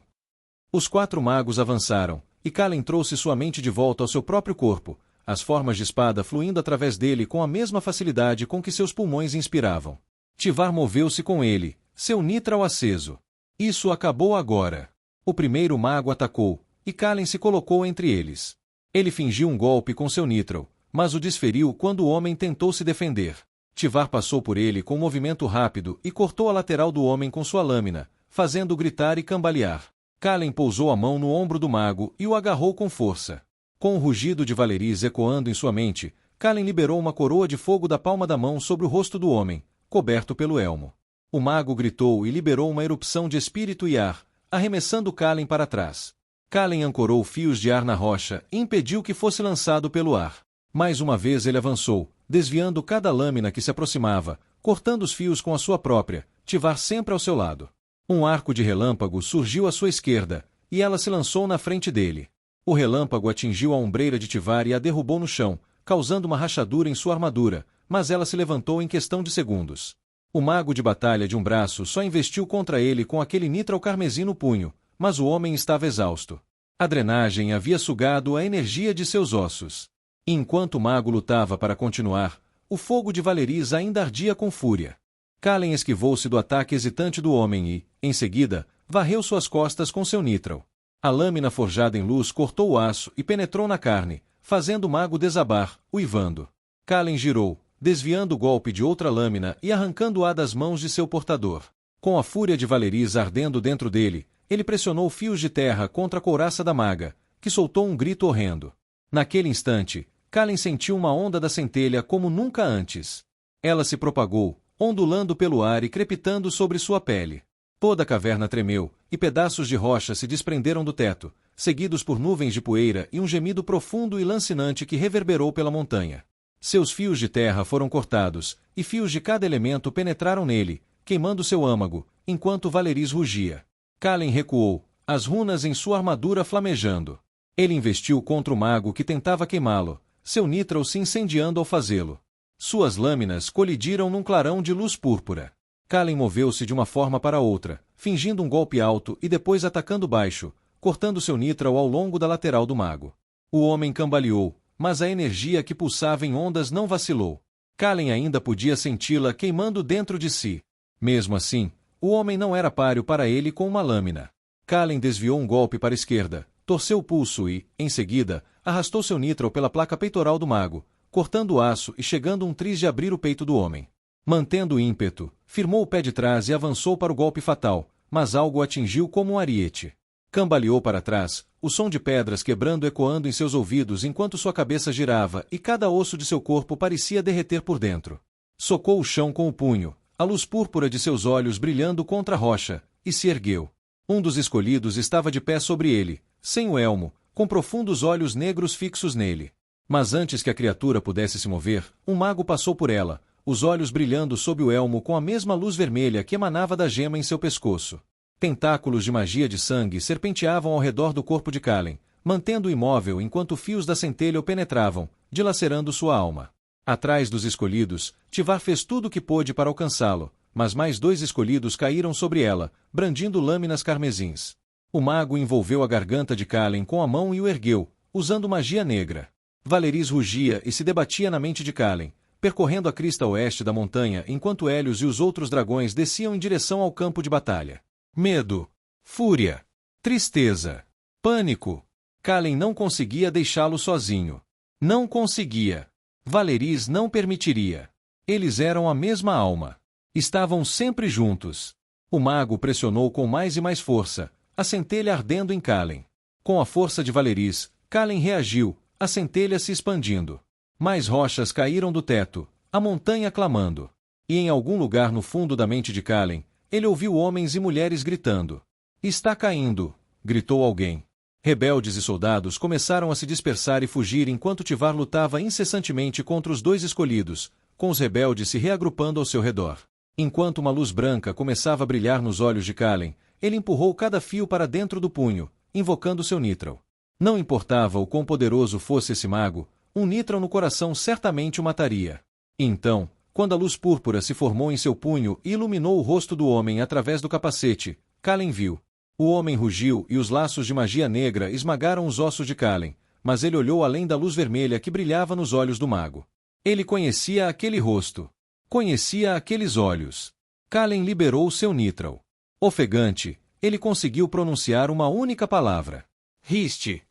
Os 4 magos avançaram, e Kalen trouxe sua mente de volta ao seu próprio corpo, as formas de espada fluindo através dele com a mesma facilidade com que seus pulmões inspiravam. Tivar moveu-se com ele, seu nitral aceso. Isso acabou agora. O primeiro mago atacou, e Kalen se colocou entre eles. Ele fingiu um golpe com seu nitral, mas o desferiu quando o homem tentou se defender. Tivar passou por ele com um movimento rápido e cortou a lateral do homem com sua lâmina, fazendo-o gritar e cambalear. Kalen pousou a mão no ombro do mago e o agarrou com força. Com o rugido de Valeriz ecoando em sua mente, Kalen liberou uma coroa de fogo da palma da mão sobre o rosto do homem, coberto pelo elmo. O mago gritou e liberou uma erupção de espírito e ar, arremessando Kalen para trás. Kalen ancorou fios de ar na rocha e impediu que fosse lançado pelo ar. Mais uma vez ele avançou, desviando cada lâmina que se aproximava, cortando os fios com a sua própria, Tivar sempre ao seu lado. Um arco de relâmpago surgiu à sua esquerda, e ela se lançou na frente dele. O relâmpago atingiu a ombreira de Tivar e a derrubou no chão, causando uma rachadura em sua armadura, mas ela se levantou em questão de segundos. O mago de batalha de um braço só investiu contra ele com aquele nitral carmesim no punho, mas o homem estava exausto. A drenagem havia sugado a energia de seus ossos. E enquanto o mago lutava para continuar, o fogo de Valeriz ainda ardia com fúria. Kalen esquivou-se do ataque hesitante do homem e, em seguida, varreu suas costas com seu nitral. A lâmina forjada em luz cortou o aço e penetrou na carne, fazendo o mago desabar, uivando. Kalen girou, desviando o golpe de outra lâmina e arrancando-a das mãos de seu portador. Com a fúria de Valeriz ardendo dentro dele, ele pressionou fios de terra contra a couraça da maga, que soltou um grito horrendo. Naquele instante, Kalen sentiu uma onda da centelha como nunca antes. Ela se propagou, ondulando pelo ar e crepitando sobre sua pele. Toda a caverna tremeu, e pedaços de rocha se desprenderam do teto, seguidos por nuvens de poeira e um gemido profundo e lancinante que reverberou pela montanha. Seus fios de terra foram cortados, e fios de cada elemento penetraram nele, queimando seu âmago, enquanto Valeriz rugia. Kalen recuou, as runas em sua armadura flamejando. Ele investiu contra o mago que tentava queimá-lo, seu nitral se incendiando ao fazê-lo. Suas lâminas colidiram num clarão de luz púrpura. Kalen moveu-se de uma forma para outra, fingindo um golpe alto e depois atacando baixo, cortando seu nitral ao longo da lateral do mago. O homem cambaleou, mas a energia que pulsava em ondas não vacilou. Kalen ainda podia senti-la queimando dentro de si. Mesmo assim, o homem não era páreo para ele com uma lâmina. Kalen desviou um golpe para a esquerda, torceu o pulso e, em seguida, arrastou seu nitral pela placa peitoral do mago, cortando o aço e chegando um triz de abrir o peito do homem. Mantendo o ímpeto, firmou o pé de trás e avançou para o golpe fatal, mas algo o atingiu como um ariete. Cambaleou para trás, o som de pedras quebrando ecoando em seus ouvidos enquanto sua cabeça girava e cada osso de seu corpo parecia derreter por dentro. Socou o chão com o punho, a luz púrpura de seus olhos brilhando contra a rocha, e se ergueu. Um dos escolhidos estava de pé sobre ele, sem o elmo, com profundos olhos negros fixos nele. Mas antes que a criatura pudesse se mover, um mago passou por ela, os olhos brilhando sob o elmo com a mesma luz vermelha que emanava da gema em seu pescoço. Tentáculos de magia de sangue serpenteavam ao redor do corpo de Kalen, mantendo-o imóvel enquanto fios da centelha o penetravam, dilacerando sua alma. Atrás dos escolhidos, Tivar fez tudo o que pôde para alcançá-lo, mas mais 2 escolhidos caíram sobre ela, brandindo lâminas carmesins. O mago envolveu a garganta de Kalen com a mão e o ergueu, usando magia negra. Valeris rugia e se debatia na mente de Kalen, percorrendo a crista oeste da montanha enquanto Hélios e os outros dragões desciam em direção ao campo de batalha. Medo, fúria, tristeza, pânico. Kalen não conseguia deixá-lo sozinho. Não conseguia. Valeris não permitiria. Eles eram a mesma alma. Estavam sempre juntos. O mago pressionou com mais e mais força, a centelha ardendo em Kalen. Com a força de Valeris, Kalen reagiu, a centelha se expandindo. Mais rochas caíram do teto, a montanha clamando. E em algum lugar no fundo da mente de Kalen, ele ouviu homens e mulheres gritando. Está caindo, gritou alguém. Rebeldes e soldados começaram a se dispersar e fugir enquanto Tivar lutava incessantemente contra os 2 escolhidos, com os rebeldes se reagrupando ao seu redor. Enquanto uma luz branca começava a brilhar nos olhos de Kalen, ele empurrou cada fio para dentro do punho, invocando seu Nithral. Não importava o quão poderoso fosse esse mago, um Nithral no coração certamente o mataria. Então, quando a luz púrpura se formou em seu punho e iluminou o rosto do homem através do capacete, Kalen viu. O homem rugiu e os laços de magia negra esmagaram os ossos de Kalen, mas ele olhou além da luz vermelha que brilhava nos olhos do mago. Ele conhecia aquele rosto. Conhecia aqueles olhos. Kalen liberou seu Nithral. Ofegante, ele conseguiu pronunciar uma única palavra. Riste.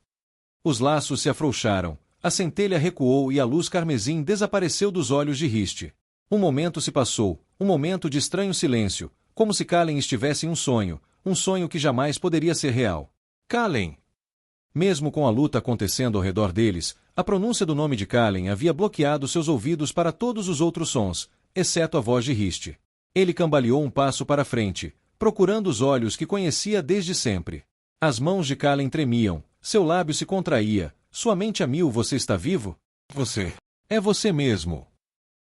Os laços se afrouxaram, a centelha recuou e a luz carmesim desapareceu dos olhos de Riste. Um momento se passou, um momento de estranho silêncio, como se Kalen estivesse em um sonho que jamais poderia ser real. Kalen! Mesmo com a luta acontecendo ao redor deles, a pronúncia do nome de Kalen havia bloqueado seus ouvidos para todos os outros sons, exceto a voz de Riste. Ele cambaleou um passo para frente, procurando os olhos que conhecia desde sempre. As mãos de Kalen tremiam, seu lábio se contraía, sua mente a mil. Você está vivo? Você. É você mesmo.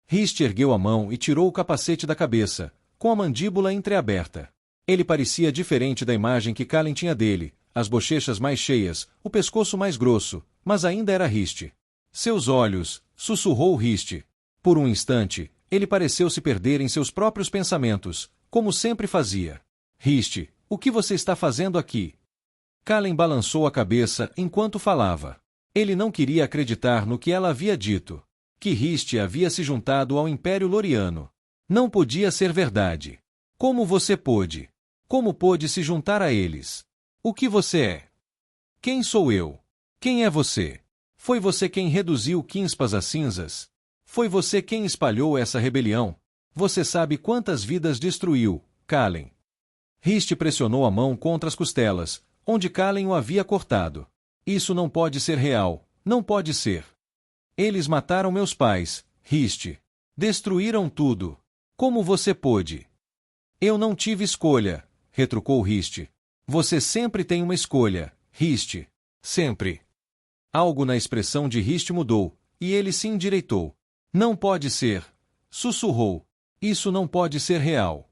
Riste ergueu a mão e tirou o capacete da cabeça, com a mandíbula entreaberta. Ele parecia diferente da imagem que Kalen tinha dele, as bochechas mais cheias, o pescoço mais grosso, mas ainda era Riste. Seus olhos, sussurrou Riste. Por um instante, ele pareceu se perder em seus próprios pensamentos, como sempre fazia. Riste, o que você está fazendo aqui? Kalen balançou a cabeça enquanto falava. Ele não queria acreditar no que ela havia dito. Que Riste havia se juntado ao Império Loriano. Não podia ser verdade. Como você pôde? Como pôde se juntar a eles? O que você é? Quem sou eu? Quem é você? Foi você quem reduziu Kinspas a cinzas? Foi você quem espalhou essa rebelião? Você sabe quantas vidas destruiu, Kalen? Riste pressionou a mão contra as costelas, onde Kalen o havia cortado. Isso não pode ser real, não pode ser. Eles mataram meus pais, Riste. Destruíram tudo. Como você pôde? Eu não tive escolha, retrucou Riste. Você sempre tem uma escolha, Riste. Sempre. Algo na expressão de Riste mudou, e ele se endireitou. Não pode ser, sussurrou. Isso não pode ser real.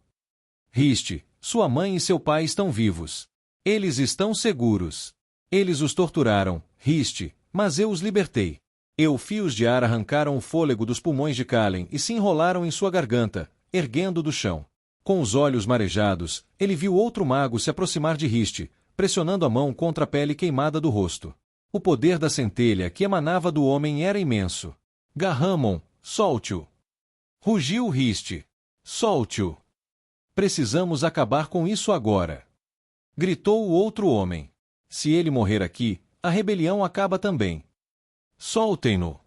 Riste, sua mãe e seu pai estão vivos. Eles estão seguros. Eles os torturaram, Riste, mas eu os libertei. Fios de ar arrancaram o fôlego dos pulmões de Kalen e se enrolaram em sua garganta, erguendo do chão. Com os olhos marejados, ele viu outro mago se aproximar de Riste, pressionando a mão contra a pele queimada do rosto. O poder da centelha que emanava do homem era imenso. Garramon, solte-o! Rugiu Riste. Solte-o! Precisamos acabar com isso agora! Gritou o outro homem. Se ele morrer aqui, a rebelião acaba também. Soltem-no!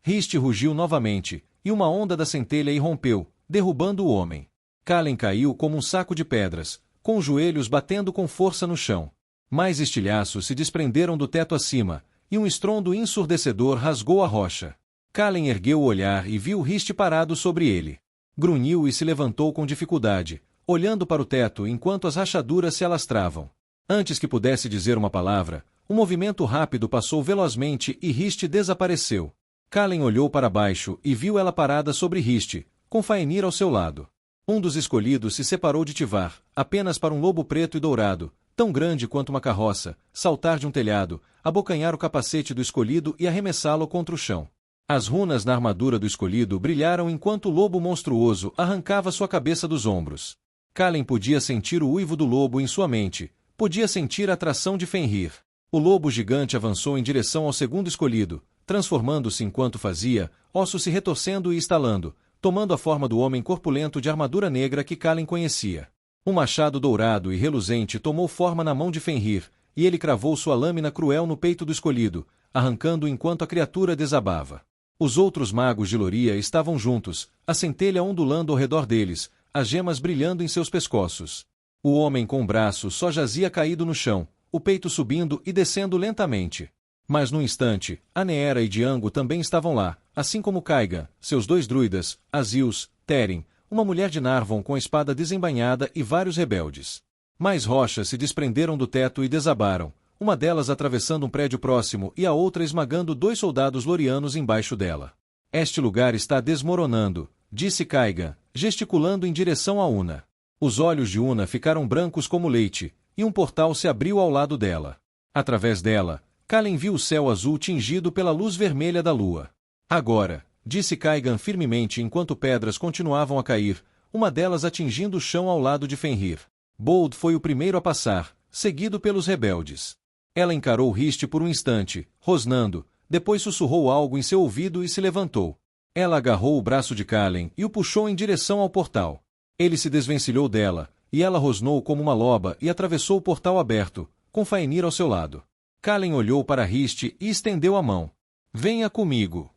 Riste rugiu novamente, e uma onda da centelha irrompeu, derrubando o homem. Kalen caiu como um saco de pedras, com os joelhos batendo com força no chão. Mais estilhaços se desprenderam do teto acima, e um estrondo ensurdecedor rasgou a rocha. Kalen ergueu o olhar e viu Riste parado sobre ele. Grunhiu e se levantou com dificuldade, olhando para o teto enquanto as rachaduras se alastravam. Antes que pudesse dizer uma palavra, Um movimento rápido passou velozmente e Riste desapareceu. Kalen olhou para baixo e viu ela parada sobre Riste, com Faenir ao seu lado. Um dos escolhidos se separou de Tivar, apenas para um lobo preto e dourado, tão grande quanto uma carroça, saltar de um telhado, abocanhar o capacete do escolhido e arremessá-lo contra o chão. As runas na armadura do escolhido brilharam enquanto o lobo monstruoso arrancava sua cabeça dos ombros. Kalen podia sentir o uivo do lobo em sua mente, podia sentir a atração de Fenrir. O lobo gigante avançou em direção ao segundo escolhido, transformando-se enquanto fazia, ossos se retorcendo e estalando, tomando a forma do homem corpulento de armadura negra que Kalen conhecia. Um machado dourado e reluzente tomou forma na mão de Fenrir, e ele cravou sua lâmina cruel no peito do escolhido, arrancando enquanto a criatura desabava. Os outros magos de Loria estavam juntos, a centelha ondulando ao redor deles, as gemas brilhando em seus pescoços. O homem com o braço só jazia caído no chão, o peito subindo e descendo lentamente. Mas num instante, Aneera e Diango também estavam lá, assim como Kaigan, seus 2 druidas, Azils, Teren, uma mulher de Narvon com a espada desembainhada e vários rebeldes. Mais rochas se desprenderam do teto e desabaram, uma delas atravessando um prédio próximo e a outra esmagando 2 soldados lorianos embaixo dela. Este lugar está desmoronando, disse Kaigan, gesticulando em direção a Una. Os olhos de Una ficaram brancos como leite, e um portal se abriu ao lado dela. Através dela, Kalen viu o céu azul tingido pela luz vermelha da lua. Agora, disse Kaigan firmemente enquanto pedras continuavam a cair, uma delas atingindo o chão ao lado de Fenrir. Bold foi o primeiro a passar, seguido pelos rebeldes. Ela encarou Riste por um instante, rosnando, depois sussurrou algo em seu ouvido e se levantou. Ela agarrou o braço de Kalen e o puxou em direção ao portal. Ele se desvencilhou dela, e ela rosnou como uma loba e atravessou o portal aberto, com Faenir ao seu lado. Kalen olhou para Riste e estendeu a mão. Venha comigo.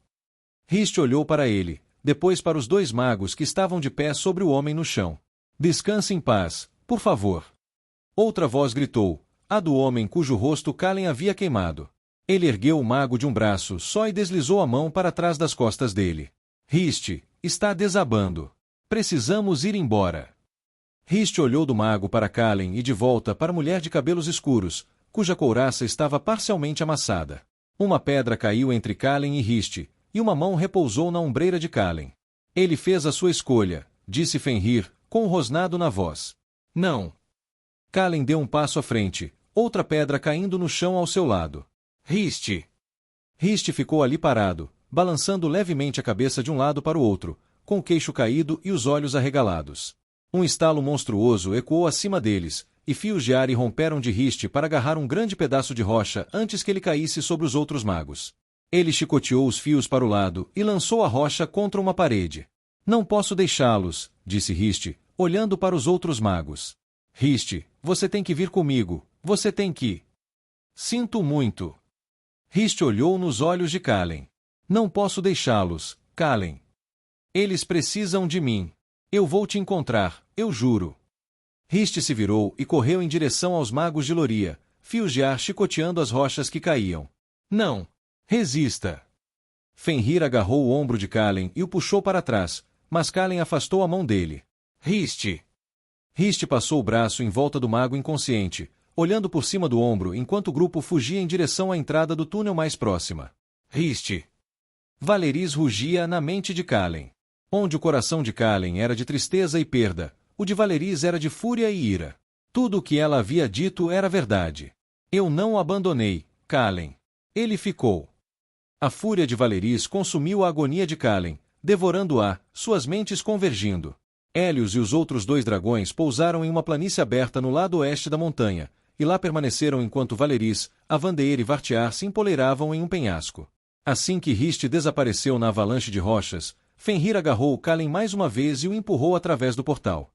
Riste olhou para ele, depois para os 2 magos que estavam de pé sobre o homem no chão. Descanse em paz, por favor. Outra voz gritou, a do homem cujo rosto Kalen havia queimado. Ele ergueu o mago de um braço só e deslizou a mão para trás das costas dele. Riste, está desabando. Precisamos ir embora. Riste olhou do mago para Kalen e de volta para a mulher de cabelos escuros, cuja couraça estava parcialmente amassada. Uma pedra caiu entre Kalen e Riste, e uma mão repousou na ombreira de Kalen. Ele fez a sua escolha, disse Fenrir, com um rosnado na voz. Não. Kalen deu um passo à frente, outra pedra caindo no chão ao seu lado. Riste. Riste ficou ali parado, balançando levemente a cabeça de um lado para o outro, com o queixo caído e os olhos arregalados. Um estalo monstruoso ecoou acima deles, e fios de ar irromperam de Riste para agarrar um grande pedaço de rocha antes que ele caísse sobre os outros magos. Ele chicoteou os fios para o lado e lançou a rocha contra uma parede. Não posso deixá-los, disse Riste, olhando para os outros magos. Riste, você tem que vir comigo, você tem que... Sinto muito. Riste olhou nos olhos de Kalen. Não posso deixá-los, Kalen. Eles precisam de mim. Eu vou te encontrar, eu juro. Riste se virou e correu em direção aos magos de Loria, fios de ar chicoteando as rochas que caíam. Não! Resista! Fenrir agarrou o ombro de Kalen e o puxou para trás, mas Kalen afastou a mão dele. Riste! Riste passou o braço em volta do mago inconsciente, olhando por cima do ombro enquanto o grupo fugia em direção à entrada do túnel mais próxima. Riste! Valeris rugia na mente de Kalen. Onde o coração de Kalen era de tristeza e perda, o de Valeris era de fúria e ira. Tudo o que ela havia dito era verdade. Eu não o abandonei, Kalen. Ele ficou. A fúria de Valeris consumiu a agonia de Kalen, devorando-a, suas mentes convergindo. Hélios e os outros 2 dragões pousaram em uma planície aberta no lado oeste da montanha, e lá permaneceram enquanto Valeris, Avandeer e Vartiar se empoleiravam em um penhasco. Assim que Riste desapareceu na avalanche de rochas, Fenrir agarrou Kalen mais uma vez e o empurrou através do portal.